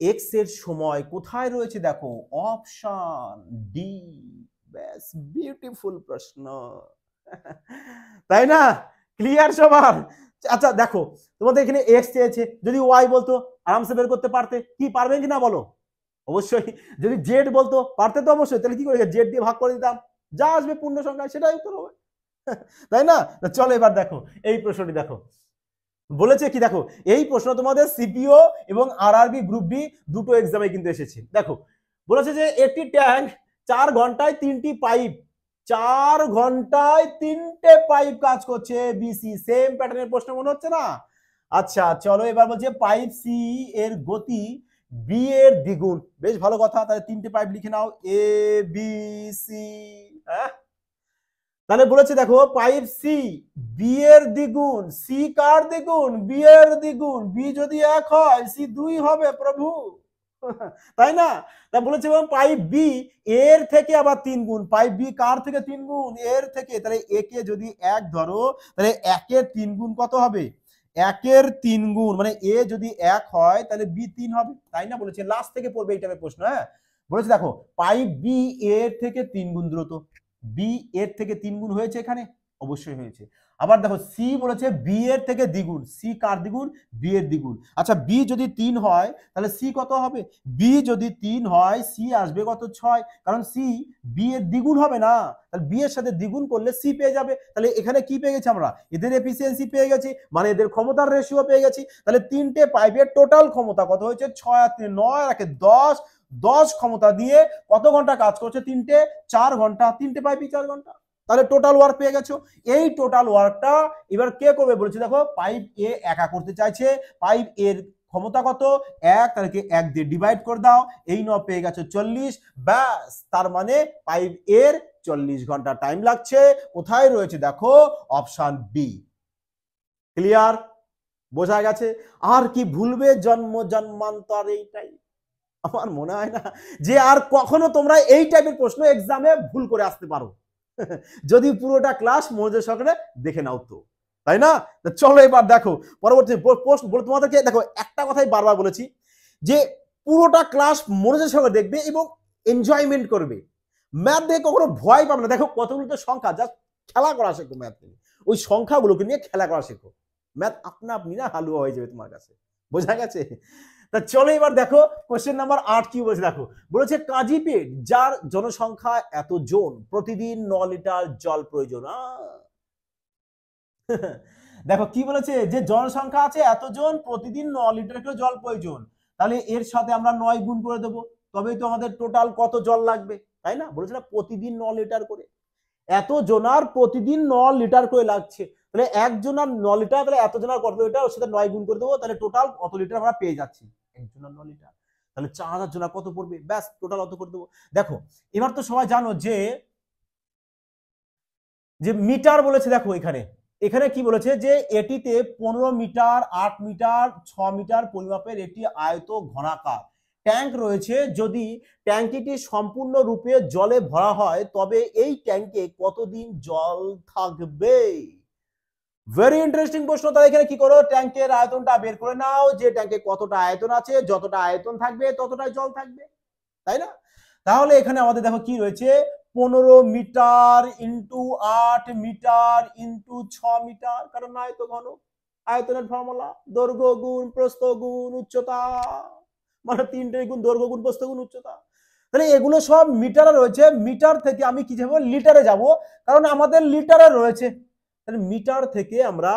এক্স এর সময়। কোথায় রয়েছে দেখো? Option D. ব্যাস, বিউটিফুল প্রশ্ন। তাই না? ক্লিয়ার সবার? আচ্ছা দেখো, তোমাদের এখানে এক্স চেয়েছে, যদি ওয়াই বলতো আরামসে বের করতে পারতে। কি পারবে কিনা বলো? অবশ্যই। যদি জেড বলতো পারতে তো অবশ্যই, তাহলে কি করে? জেড দিয়ে ভাগ করে দিতাম, যা আসবে পূর্ণ সংখ্যা সেটাই উত্তর হবে। তাই না? চলো এবার দেখো এই প্রশ্নটি দেখো। বলেছে কি দেখো, এই প্রশ্ন তোমাদের সিপিও এবং আরআরবি গ্রুপ ডি দুটো এক্সামে কিন্তু এসেছে। দেখো বলেছে যে একটি ট্যাঙ্ক 4 ঘন্টায় 3টি পাইপ, 4 ঘন্টায় 3টে পাইপ কাজ করছে বিসি। সেম প্যাটার্নের প্রশ্ন মনে হচ্ছে না? আচ্ছা চলো এবার বলছে পাইপ সি এর গতি বি এর দ্বিগুণ। বেশ ভালো কথা, তাহলে 3টে পাইপ লিখে নাও, এ বি সি। হ্যাঁ, তাহলে বলেছে দেখো পাইপ সি বি এর দ্বিগুণ। সি কার দ্বিগুণ? বি এর দ্বিগুণ। বি যদি 1 হয় সি 2 হবে প্রভু। তাই না? তা বলেছে এবং পাইপ বি এর থেকে আবার 3 গুণ। পাইপ বি কার থেকে 3 গুণ? এর থেকে। তাহলে এ কে যদি 1 ধরো, তাহলে 1 এর 3 গুণ কত হবে? 1 এর 3 গুণ মানে এ যদি 1 হয় তাহলে বি 3 হবে। তাই না? বলেছে লাস্ট থেকে পড়বে এই টাইপের প্রশ্ন। হ্যাঁ, বলেছে দেখো পাইপ বি এর থেকে 3 গুণ দ্রুত। বি এর থেকে 3 গুণ হয়েছে এখানে? অবশ্যই হয়েছে। আবার দেখো সি বলেছে বি এর থেকে দ্বিগুণ। সি কার দ্বিগুণ? বি এর দ্বিগুণ। আচ্ছা বি যদি 3 হয় তাহলে সি কত হবে? বি যদি 3 হয় সি আসবে কত? 6, কারণ সি বি এর দ্বিগুণ হবে না। তাহলে বি এর সাথে দ্বিগুণ করলে সি পেয়ে যাবে। তাহলে এখানে কি পেয়ে গেছি আমরা? এদের এফিসিয়েন্সি পেয়ে গেছি, মানে এদের ক্ষমতার রেশিও পেয়ে গেছি। তাহলে 3টে পাইপের টোটাল ক্ষমতা কত হয়েছে? 6 আর 3 9 আর 10। 10 ক্ষমতা দিয়ে কত ঘন্টা কাজ করছে? 3টে 4 ঘন্টা। 3টে পাইপই 4 ঘন্টা। তাহলে টোটাল ওয়ার্ক পেয়ে গেছো। এই টোটাল ওয়ার্কটা এবার কে করবে বলেছে দেখো, পাইপ এ একা করতে চাইছে। পাইপ এর ক্ষমতা কত? 1, তাহলে 1 দিয়ে ডিভাইড করে দাও, এই ন পেয়ে গেছো 40। ব্যাস, তার মানে পাইপ এর 40 ঘন্টা টাইম লাগছে। কোথায় রয়েছে দেখো? Option B. ক্লিয়ার? বোঝা গেছে? আর কি ভুলবে জন্ম জন্মান্তর এইটাই। আমার মনে হয় না যে আর কখনো তোমরা এই টাইপের প্রশ্ন এক্সামে ভুল করে আসতে পারো, যদি পুরোটা ক্লাস মনোযোগ সহকারে দেখে নাও তো। তাই না? চলো এবার দেখো পরবর্তী প্রশ্ন। তোমাদেরকে দেখো একটা কথাই বারবার বলেছি যে পুরোটা ক্লাস মনোযোগ সহকারে দেখবে এবং এনজয়মেন্ট করবে। ম্যাথ দেখে কখনো ভয় পাবে না। দেখো কতগুলো তো সংখ্যা, জাস্ট খেলা করা শেখো ম্যাথ নিয়ে। ওই সংখ্যাগুলোকে নিয়ে খেলা করা শেখো। ম্যাথ আপনা আপনি না হালুয়া হয়ে যাবে তোমার কাছে। বোঝা গেছে? তা চলো এবার দেখো কোশ্চেন নাম্বার 8 কি বলেছে দেখো। বলেছে কাজীপেট যার জনসংখ্যা এত জন, প্রতিদিন 9 লিটার জল প্রয়োজন। দেখো কি বলেছে যে জনসংখ্যা আছে এতজন, প্রতিদিন 9 লিটার করে জল প্রয়োজন। তাহলে এর সাথে আমরা 9 গুণ করে দেবো, তবেই তো আমাদের টোটাল কত জল লাগবে। তাই না? বলেছে না প্রতিদিন 9 লিটার করে। এত জনার প্রতিদিন 9 লিটার করে লাগছে। তাহলে একজনের 9 লিটার, তাহলে এত জনের কত লিটার, ওর সাথে 9 গুণ করে দেবো, তাহলে টোটাল কত লিটার আমরা পেয়ে যাচ্ছি। একজনের 9 লিটার, তাহলে 4000 জনের কত পড়বে? ব্যাস, টোটাল অত করে দেবো। দেখো এবার তো সবাই জানো যে মিটার বলেছে। দেখো এখানে এখানে কি বলেছে যে এটিতে 15 মিটার 8 মিটার 6 মিটার পরিমাপের একটি আয়ত ঘনাকার ট্যাঙ্ক রয়েছে। যদি ট্যাঙ্কিটি সম্পূর্ণরূপে জলে ভরা হয় তবে এই ট্যাঙ্কে কতদিন জল থাকবে? ভেরি ইন্টারেস্টিং প্রশ্ন। তাহলে এখানে কি করো, ট্যাঙ্কের আয়তনটা বের করে নাও, যে ট্যাঙ্কে কতটা আয়তন আছে, যতটা আয়তন থাকবে ততটাই জল থাকবে। তাই না? তাহলে এখানে আমাদের দেখো কি রয়েছে, 15 metre into 8 metre into 6 metre, কারণ আয়ত ঘন। আয়তনের ফর্মুলা দৈর্ঘ্য গুণ প্রস্থ গুণ উচ্চতা, মানে 3টে গুণ দৈর্ঘ্য গুণ প্রস্থ গুণ উচ্চতা। তাহলে এগুলো সব মিটারে রয়েছে। মিটার থেকে আমি কি যাবো? লিটারে যাব, কারণ আমাদের লিটারে রয়েছে। তাহলে মিটার থেকে আমরা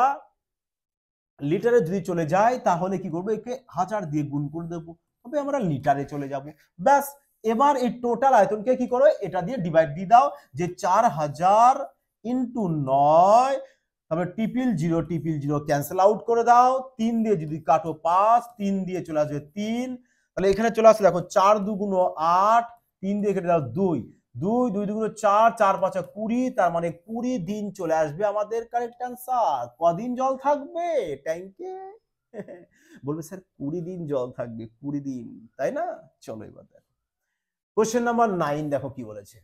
লিটারে যদি চলে যাই তাহলে কি করবো? একে 1000 দিয়ে গুণ করে দেবো, তবে আমরা লিটারে চলে যাব। ব্যাস, এবার এই টোটাল আয়তনকে কি করো? এটা দিয়ে ডিভাইড দিয়ে দাও, যে 4000 ইন্টু 9, তারপরে ট্রিপল জিরো ক্যান্সেল আউট করে দাও। 3 দিয়ে যদি কাটো 5, 3 দিয়ে চলে আসবে 3, তাহলে এখানে চলে আসছে দেখো 4 2 গুণ 8, 3 দিয়ে কেটে দাও 2, 2 2 2 4 4 5 20, তার মানে 20 দিন চলে আসবে আমাদের কারেক্ট অ্যান্সার। কদিন জল থাকবে ট্যাঙ্কে? বলবে স্যার 20 দিন জল থাকবে, 20 দিন, তাই না? চলো এবার দেখো কোশ্চেন নাম্বার 9, দেখো কি বলেছে।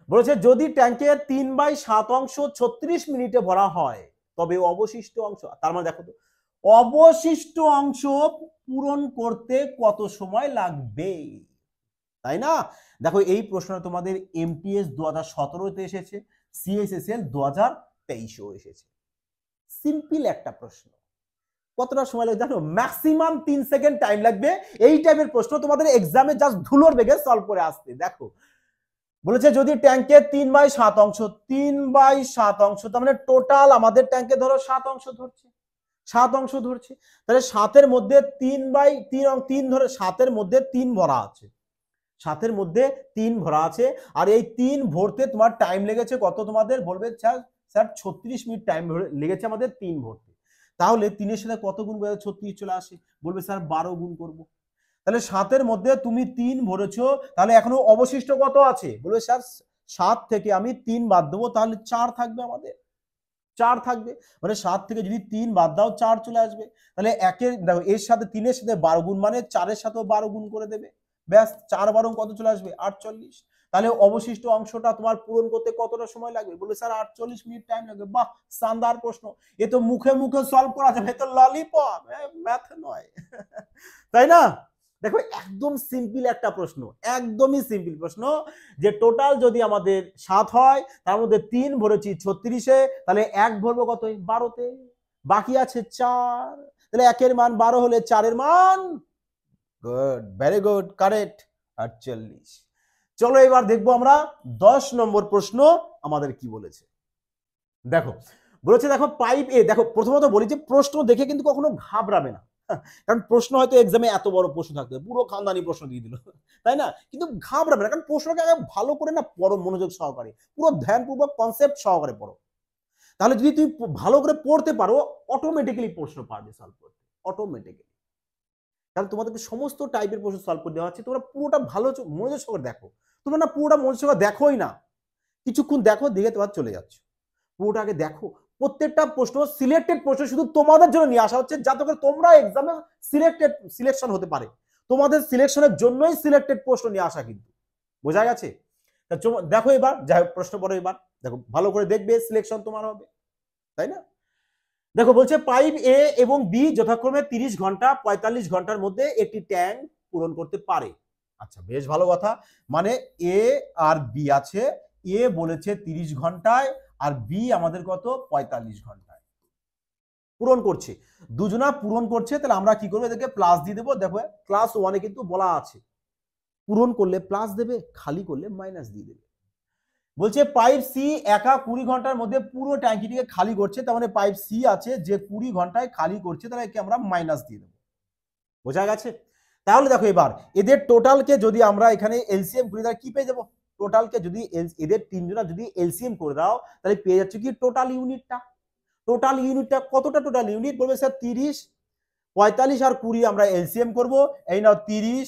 বলেছে যদি ট্যাঙ্কের 3/7 অংশ 36 মিনিটে ভরা হয় তবে অবশিষ্ট অংশ, তার মানে দেখো তো অবশিষ্ট অংশ পূরণ করতে কত সময় লাগবে, তাই না? দেখো এই প্রশ্নটা তোমাদের এমটিএস 2017-তে এসেছে, সিএসএসএল 2023-এও এসেছে। সিম্পল একটা প্রশ্ন। কতটা সময় লাগবে জানো? ম্যাক্সিমাম 3 সেকেন্ড টাইম লাগবে এই টাইপের প্রশ্ন তোমাদের এক্সামে জাস্ট ধুলোর বেগে সলভ করে আসতে। দেখো বলেছে যদি ট্যাঙ্কের 3/7 অংশ, 3/7 অংশ, তার মানে টোটাল আমাদের ট্যাঙ্কে ধরো 7 অংশ ধরছে, 7 অংশ ধরছে, তাহলে 7-এর মধ্যে 3/3 ধরে 7-এর মধ্যে 3 ভরা আছে, 7-এর মধ্যে 3 ভরা আছে, আর এই 3 ভরতে তোমার টাইম লেগেছে কত? তোমাদের বলবে স্যার 36 মিনিট টাইম লেগেছে আমাদের 3 ভরতে। তাহলে 3-এর সাথে কত গুণ করে 36 চলে আসে? বলবে স্যার 12 গুণ করব। তাহলে 7-এর মধ্যে তুমি 3 ভরেছো, তাহলে এখনো অবশিষ্ট কত আছে? বলবে স্যার 7 থেকে আমি 3 বাদ দেবো, তাহলে 4 থাকবে আমাদের, 4 থাকবে। মানে 7 থেকে যদি 3 বাদ দাও 4 চলে আসবে। তাহলে একের দেখো এর সাথে 3-এর সাথে 12 গুণ, মানে 4-এর সাথেও 12 গুণ করে দেবে, ব্যাস 4 12 কত চলে আসবে? 48। তাহলে অবশিষ্ট অংশটা তোমার পূরণ করতে কতটা সময় লাগবে? বলবে স্যার 48 মিনিট টাইম লাগবে। বাহ, শানদার প্রশ্ন। এ তো মুখে মুখে সলভ করা যাবে, এ তো ললিপপ, ম্যাথ নয়। তাই না? দেখো একদম সিম্পল একটা প্রশ্ন, একদমই সিম্পল প্রশ্ন, যে টোটাল যদি আমাদের 7 হয়, তার মধ্যে 3 ভরেছি 36-এ, তাহলে 1 ভরবো কত? 12-তে, বাকি আছে 4, তাহলে 1-এর মান 12 হলে 4-এর মান, গুড, ভেরি গুড, কারেক্ট, 48। চলো এবার দেখবো আমরা 10 নম্বর প্রশ্ন আমাদের কি বলেছে। দেখো বলেছে, দেখো পাইপ এ, দেখো প্রথমত বলি যে প্রশ্ন দেখে কিন্তু কখনো ঘাবড়াবে না, কারণ প্রশ্ন হয়তো এক্সামে এত বড় প্রশ্ন থাকবে, পুরো খানদানি প্রশ্ন দিয়ে দিল, তাই না? কিন্তু ঘাবড়াবে না, কারণ প্রশ্নকে আগে ভালো করে না পড়ো, মনোযোগ সহকারে, পুরো ধ্যানপূর্বক কনসেপ্ট সহকারে পড়ো। তাহলে যদি তুমি ভালো করে পড়তে পারো, অটোমেটিক্যালি প্রশ্ন পারবে সলভ করতে, অটোমেটিক্যালি। কারণ তোমাদেরকে সমস্ত টাইপের প্রশ্ন সলভ করে দেওয়া হচ্ছে, তোমরা পুরোটা ভালো মনোযোগ সহকারে দেখো। তোমরা না পুরোটা মনোযোগ সহকারে দেখোই না, কিছুক্ষণ দেখো, দেখে তোমার চলে যাচ্ছ। পুরোটা আগে দেখো। প্রত্যেকটা প্রশ্ন সিলেক্টেড প্রশ্ন শুধু তোমাদের জন্য নিয়ে আসা হচ্ছে, যাতে করে তোমরা এক্সামে সিলেকশন হতে পারে। তোমাদের সিলেকশনের জন্যই সিলেক্টেড প্রশ্ন নিয়ে আসা, কিন্তু বোঝা গেছে? দেখো এবার, যাই হোক প্রশ্ন পড়ো এবার, দেখো ভালো করে দেখবে, সিলেকশন তোমার হবে, তাই না? দেখো বলছে পাইপ এ এবং বি যথাক্রমে 30 ঘন্টা 45 ঘন্টার মধ্যে একটি ট্যাঙ্ক পূরণ করতে পারে। আচ্ছা, বেশ ভালো কথা। মানে এ আর বি আছে, এ বলেছে 30 ঘন্টায়, আর বি আমাদের কত? 45 ঘন্টায় পূরণ করছে। দুজনা পূরণ করছে, তাহলে আমরা কি করবো? এদেরকে প্লাস দিয়ে দেবো। দেখো ক্লাস 1-এ কিন্তু বলা আছে পূরণ করলে প্লাস দেবে, খালি করলে মাইনাস দিয়ে দেবে। বলছে পাইপ সি একা 20 ঘন্টার মধ্যে পুরো ট্যাঙ্কিটিকে খালি করছে, তার মানে পাইপ সি আছে যে 20 ঘন্টায় খালি করছে, তাহলে একে আমরা মাইনাস দিয়ে দেবো। বোঝা গেছে? তাহলে দেখো এবার এদের টোটালকে যদি আমরা এখানে এলসিএম করি, তাহলে কি পেয়ে যাবো? টোটালকে যদি এদের তিনজনা যদি এলসিএম করে দাও, তাহলে পেয়ে যাচ্ছে কি? টোটাল ইউনিটটা। টোটাল ইউনিটটা কতটা? টোটাল ইউনিট বলবে স্যার 30, 45 আর 20 আমরা এলসিএম করব। এই নাও 30,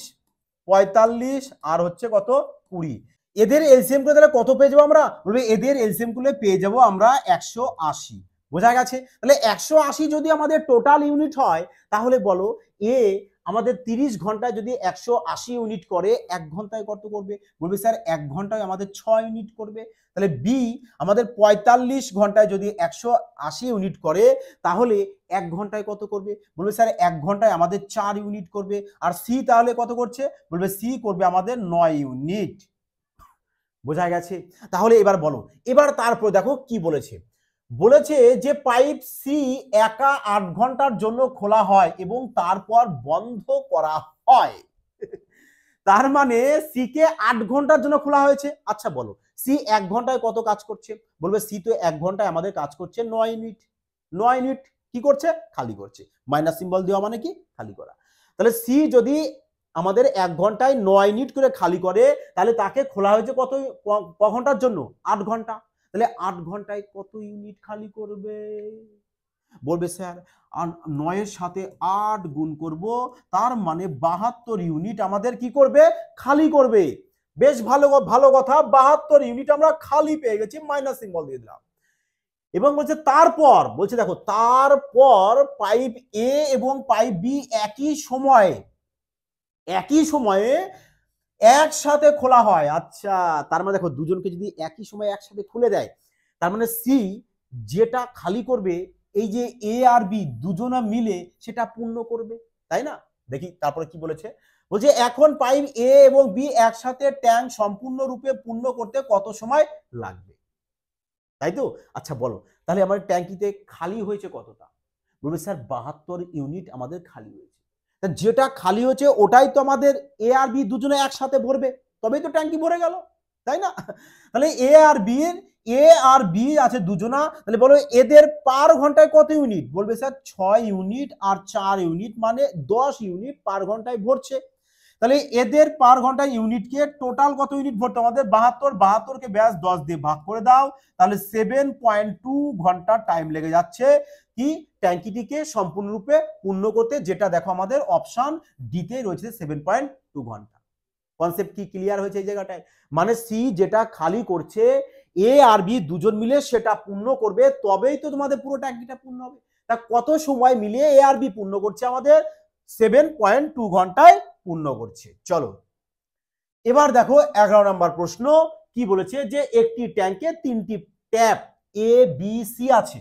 45 আর হচ্ছে কত? 20। এদের এলসিএম করে তাহলে কত পেয়ে যাবো আমরা? বলবে এদের এলসিএম করলে পেয়ে যাবো আমরা 180। বোঝা গেছে? তাহলে 180 যদি আমাদের টোটাল ইউনিট হয়, তাহলে বলো এ আমাদের 30 ঘন্টায় যদি 180 ইউনিট করে, 1 ঘন্টায় কত করবে? বলবে স্যার 1 ঘন্টায় আমাদের 6 ইউনিট করবে। তাহলে বি আমাদের 45 ঘন্টায় যদি 180 ইউনিট করে, তাহলে 1 ঘন্টায় কত করবে? বলবে স্যার 1 ঘন্টায় আমাদের 4 ইউনিট করবে। আর সি তাহলে কত করছে? বলবে সি করবে আমাদের 9 ইউনিট। বোঝা গেছে? তাহলে এবার বলো, এবার তারপর দেখো কি বলেছে। বলেছে যে পাইপ সি একা 8 ঘন্টার জন্য খোলা হয় এবং তারপর বন্ধ করা হয়। তার মানে সি কে 8 ঘন্টার জন্য খোলা হয়েছে। আচ্ছা বলো, সি 1 ঘন্টায় কত কাজ করছে? বলবে সি তো 1 ঘন্টায় আমাদের কাজ করছে 9 ইউনিট। 9 ইউনিট কি করছে? খালি করছে। মাইনাস সিম্বল দেওয়া মানে কি? খালি করা। তাহলে সি যদি আমাদের 1 ঘন্টায় 9 ইউনিট করে খালি করে, তাহলে তাকে খোলা হয়েছে কত ঘন্টার জন্য? 8 ঘন্টা। তাহলে 8 ঘন্টায় কত ইউনিট খালি করবে? বলবে স্যার 9-এর সাথে 8 গুণ করব, তার মানে 72 ইউনিট আমাদের কি করবে? খালি করবে। বেশ ভালো ভালো কথা, 72 ইউনিট আমরা খালি পেয়ে গেছি, মাইনাস সিম্বল দিয়ে দিলাম। এবং বলছে তারপর, বলছে দেখো তারপর পাইপ এ এবং পাইপ বি একই সময়ে একসাথে খোলা হয়। আচ্ছা, তার মানে দেখো দুজনকে যদি একই সময় একসাথে খুলে দেয়, তার মানে সি যেটা খালি করবে এই যে এ আর বি দুজনা মিলে সেটা পূর্ণ করবে, তাই না? দেখি তারপরে কি বলেছে, বলছে এখন পাইপ এ এবং বি একসাথে ট্যাঙ্ক সম্পূর্ণরূপে পূর্ণ করতে কত সময় লাগবে, তাই তো? আচ্ছা বলো, তাহলে আমার ট্যাঙ্কিতে খালি হয়েছে কতটা? বলবে স্যার 72 ইউনিট আমাদের খালি হয়েছে। যেটা খালি হয়েছে ওটাই তো আমাদের এ আর বি দুজনে একসাথে ভরবে, তবেই তো ট্যাঙ্কি ভরে গেল, তাই না? তাহলে এ আর বি আছে দুজনা, তাহলে বলো এদের পার ঘন্টায় কত ইউনিট? বলবে স্যার 6 ইউনিট আর 4 ইউনিট মানে 10 ইউনিট পার ঘন্টায় ভরছে। তাহলে এদের পার ঘন্টায় ইউনিটকে টোটাল কত ইউনিট ভরতে আমাদের? 72 কে ব্যাস 10 দিয়ে ভাগ করে দাও, তাহলে 7.2 ঘন্টা টাইম লেগে যাচ্ছে কি ট্যাঙ্কিটিকে সম্পূর্ণরূপে পূর্ণ করতে, যেটা দেখো আমাদের অপশন ডি তে রয়েছে 7.2 ঘন্টা। কনসেপ্ট কি ক্লিয়ার হয়েছে এই জায়গাটায়? মানে সি যেটা খালি করছে এ আর বি দুজন মিলে সেটা পূর্ণ করবে, তবেই তো তোমাদের পুরো ট্যাঙ্কিটা পূর্ণ হবে। তা কত সময় মিলিয়ে এ আর বি পূর্ণ করছে? আমাদের 7.2 ঘন্টায় পূর্ণ করছে। চলো এবার দেখো 11 নম্বর প্রশ্ন কি বলেছে, যে একটি ট্যাঙ্কে 3টি ট্যাপ এ বি সি আছে।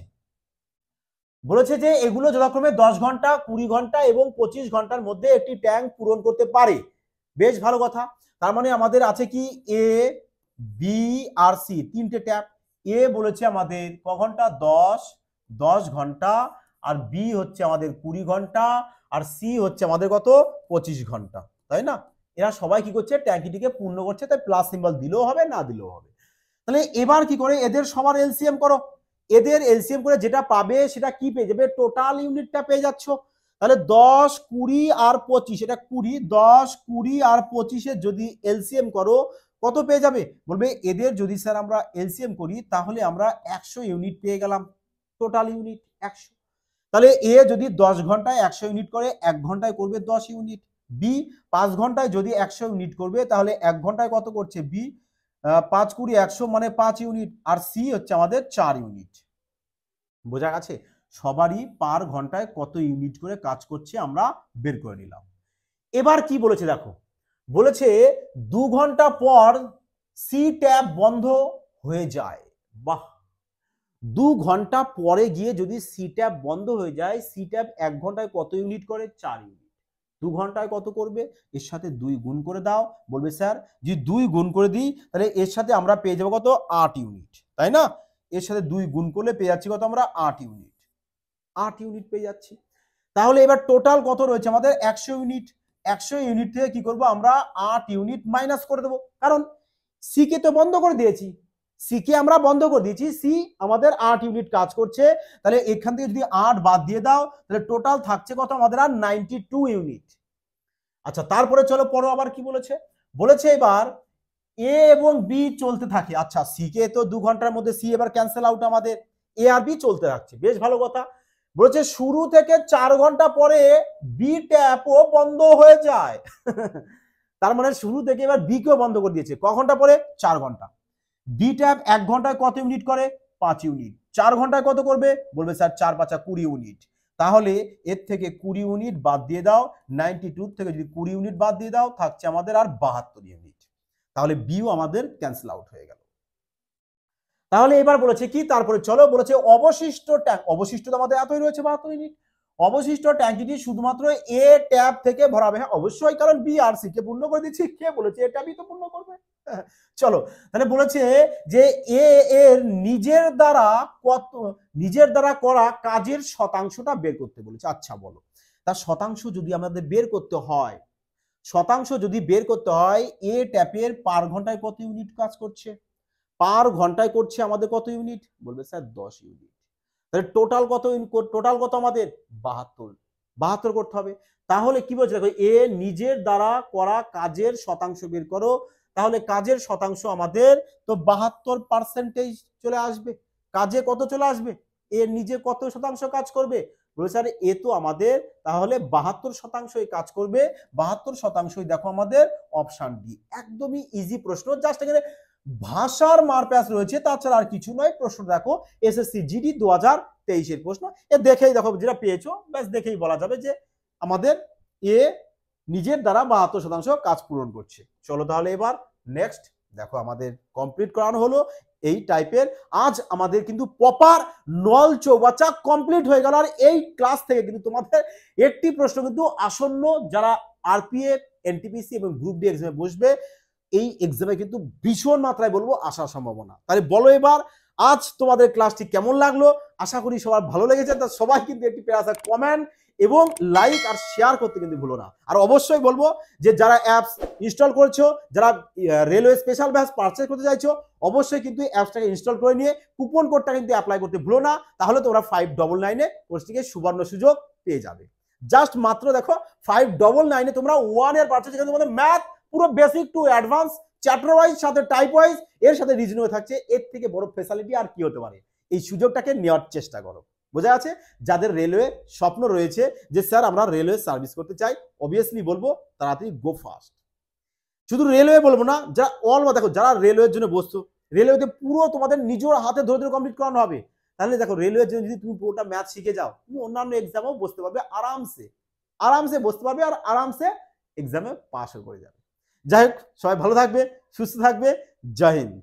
বলেছে যে এগুলো যথাক্রমে 10 ঘন্টা, 20 ঘন্টা এবং 25 ঘন্টার মধ্যে একটি ট্যাঙ্ক পূরণ করতে পারে। বেশ ভালো কথা, তার মানে আমাদের আছে কি এ বি আর সি তিনটে ট্যাপ। এ বলেছে আমাদের ক ঘন্টা? 10 ঘন্টা, আর বি হচ্ছে আমাদের 20 ঘন্টা, আর সি হচ্ছে আমাদের কত? 25 ঘন্টা, তাই না? এরা সবাই কি করছে? ট্যাঙ্কিটিকে পূর্ণ করছে, তাই প্লাস সিম্বল দিলেও হবে, না দিলেও হবে। তাহলে এবার কি করে এদের সবার এলসিএম করো, এদের এলসিএম করে যেটা পাবে সেটা কি পেয়ে যাবে? টোটাল ইউনিটটা পেয়ে যাচ্ছ। তাহলে 10, 20 আর 25, এটা 20, 10, 20 আর 25 যদি এলসিএম করো কত পেয়ে যাবে? বলবে এদের যদি স্যার আমরা এলসিএম করি তাহলে আমরা 100 ইউনিট পেয়ে গেলাম, টোটাল ইউনিট 100। তাহলে এ যদি 10 ঘন্টায় 100 ইউনিট করে, 1 ঘন্টায় করবে 10 ইউনিট। বি 5 ঘন্টায় যদি 100 ইউনিট করবে, তাহলে 1 ঘন্টায় কত করছে? বি 5, 20, 100 মানে 5 ইউনিট, আর সি হচ্ছে আমাদের 4 ইউনিট। বোঝা গেছে? সবারই পার ঘন্টায় কত ইউনিট করে কাজ করছে আমরা বের করে নিলাম। এবার কি বলেছে দেখো, বলেছে 2 ঘন্টা পর সি ট্যাপ বন্ধ হয়ে যায়। বাহ, 2 ঘন্টা পরে গিয়ে যদি সি ট্যাপ বন্ধ হয়ে যায়, সি ট্যাপ 1 ঘন্টায় কত ইউনিট করে? 4 ইউনিট। 2 ঘন্টায় কত করবে? এর সাথে 2 গুণ করে দাও। বলবে স্যার যদি 2 গুণ করে দিই তাহলে এর সাথে আমরা পেয়ে যাবো কত? 8 ইউনিট, তাই না? এর সাথে 2 গুণ করলে পেয়ে যাচ্ছি কত? আমরা 8 ইউনিট। 8 ইউনিট পেয়ে যাচ্ছি। তাহলে এবার টোটাল কত রয়েছে আমাদের? 100 ইউনিট। 100 ইউনিট থেকে কি করব আমরা? 8 ইউনিট মাইনাস করে দেবো, কারণ সি কে তো বন্ধ করে দিয়েছি, সি কে আমরা বন্ধ করে দিয়েছি, সি আমাদের 8 ইউনিট কাজ করছে। তাহলে এখান থেকে যদি 8 বাদ দিয়ে দাও তাহলে টোটাল থাকছে কত আমাদের? আর 92 ইউনিট। আচ্ছা তারপরে চলো পড়ো আবার কি বলেছে। বলেছে এবার এ এবং বি চলতে থাকে। আচ্ছা সি কে তো 2 ঘন্টার মধ্যে সি এবার ক্যান্সেল আউট, আমাদের এ আর বি চলতে থাকছে, বেশ ভালো কথা। বলেছে শুরু থেকে 4 ঘন্টা পরে বি ট্যাপও বন্ধ হয়ে যায়। তার মানে শুরু থেকে এবার বি কেও বন্ধ করে দিয়েছে। ক ঘন্টা পরে? 4 ঘন্টা। বি ট্যাপ 1 ঘন্টায় কত ইউনিট করে? 5 ইউনিট। 4 ঘন্টায় কত করবে? বলবে স্যার 4 5 20 ইউনিট। তাহলে এর থেকে 20 ইউনিট বাদ দিয়ে দাও, 92 থেকে যদি 20 ইউনিট বাদ দিয়ে দাও থাকছে আমাদের আর 72 ইউনিট। তাহলে বিও আমাদের ক্যান্সেল আউট হয়ে গেল। তাহলে এবার বলেছে কি, তারপরে চলো বলেছে অবশিষ্ট ট্যাঙ্ক, অবশিষ্ট তো আমাদের এতই রয়েছে 72 ইউনিট। অবশিষ্ট ট্যাঙ্কিটি শুধুমাত্র এ ট্যাপ থেকে ভরাবে। হ্যাঁ অবশ্যই, কারণ বি আর সি কে পূর্ণ করে দিচ্ছি, কে বলেছে এ ট্যাপই তো পূর্ণ করবে। চলো তাহলে বলেছে যে এ এর নিজের দ্বারা করা কাজের শতাংশটা বের করতে বলেছে। আচ্ছা বলো, তার শতাংশ যদি আমাদের বের করতে হয়, শতাংশ যদি বের করতে হয়, এ ট্যাপের পার ঘন্টায় কত ইউনিট কাজ করছে? পার ঘন্টায় করছে আমাদের কত ইউনিট? বলবে স্যার 10 ইউনিট। তাহলে টোটাল কত? টোটাল কত আমাদের? 72। 72 করতে হবে। তাহলে কি বলছে দেখো, এ নিজের দ্বারা করা কাজের শতাংশ বের করো। তাহলে কাজের শতাংশ আমাদের তো 72% চলে আসবে। কাজে কত চলে আসবে? এ নিজে কত শতাংশ কাজ করবে? বলে স্যার এ তো আমাদের তাহলে 72% কাজ করবে, 72% দেখো আমাদের অপশন ডি। একদমই ইজি প্রশ্ন, জাস্ট এখানে ভাষার মারপ্যাচ রয়েছে, তাছাড়া আর কিছু নয়। প্রশ্ন দেখো এসএসসি জিডি 2023 এর প্রশ্ন, এ দেখেই দেখো যেটা পেয়েছো ব্যাস দেখেই বলা যাবে যে আমাদের এ নিজের দ্বারা 72% কাজ পূরণ করছে। চলো তাহলে এবার নেক্সট দেখো আমাদের কমপ্লিট করানো হলো এই টাইপের। আজ আমাদের কিন্তু প্রপার নল চৌবাচ্চা কমপ্লিট হয়ে গেল। আর এই ক্লাস থেকে কিন্তু তোমাদের একটি প্রশ্ন কিন্তু আসন্ন যারা আরপিএফ, এনটিপিসি এবং গ্রুপ ডি এক্সামে বসবে, এই এক্সামে কিন্তু ভীষণ মাত্রায় বলবো আসার সম্ভাবনা। তাহলে বলো এবার আজ তোমাদের ক্লাসটি কেমন লাগলো? আশা করি সবার ভালো লেগেছে। তা সবাই কিন্তু একটি প্যারা কমেন্ট এবং লাইক আর শেয়ার করতে কিন্তু ভুলো না। আর অবশ্যই বলবো যে যারা অ্যাপস ইনস্টল করছো, যারা রেলওয়ে স্পেশাল ব্যাচ পারচেজ করতে চাইছো, অবশ্যই কিন্তু অ্যাপসটাকে ইনস্টল করে নিয়ে কুপন কোডটা কিন্তু অ্যাপ্লাই করতে ভুলো না। তাহলে তোমরা 599 এ কোর্সটিকে সুবর্ণ সুযোগ পেয়ে যাবে। জাস্ট মাত্র দেখো 599 এ তোমরা 1 এর পারচেজ এখানে তোমাদের ম্যাথ পুরো basic to advance chapter wise সাথে টাইপ ওয়াইজ এর সাথে রিজনিং থাকছে। এর থেকে বড় ফ্যাসিলিটি আর কি হতে পারে? এই সুযোগটাকে নেওয়ার চেষ্টা করো। বোঝা আছে? যাদের রেলওয়ে স্বপ্ন রয়েছে যে স্যার আমরা রেলওয়ে সার্ভিস করতে চাই, অবভিয়াসলি বলবো তাড়াতাড়ি গো ফাস্ট। শুধু রেলওয়ে বলবো না, যারা অল দেখো যারা রেলওয়ের জন্য বসছো, রেলওয়েতে পুরো তোমাদের নিজের হাতে ধরে ধরে কমপ্লিট করানো হবে। তাহলে দেখো রেলওয়ের জন্য যদি তুমি পুরোটা ম্যাথ শিখে যাও, তুমি অন্যান্য এক্সামেও বসতে পারবে আরামসে, আরামসে বসতে পারবে আর আরামসে এক্সামে পাসও করে যাবে। যাই হোক, সবাই ভালো থাকবে, সুস্থ থাকবে। জয় হিন্দ।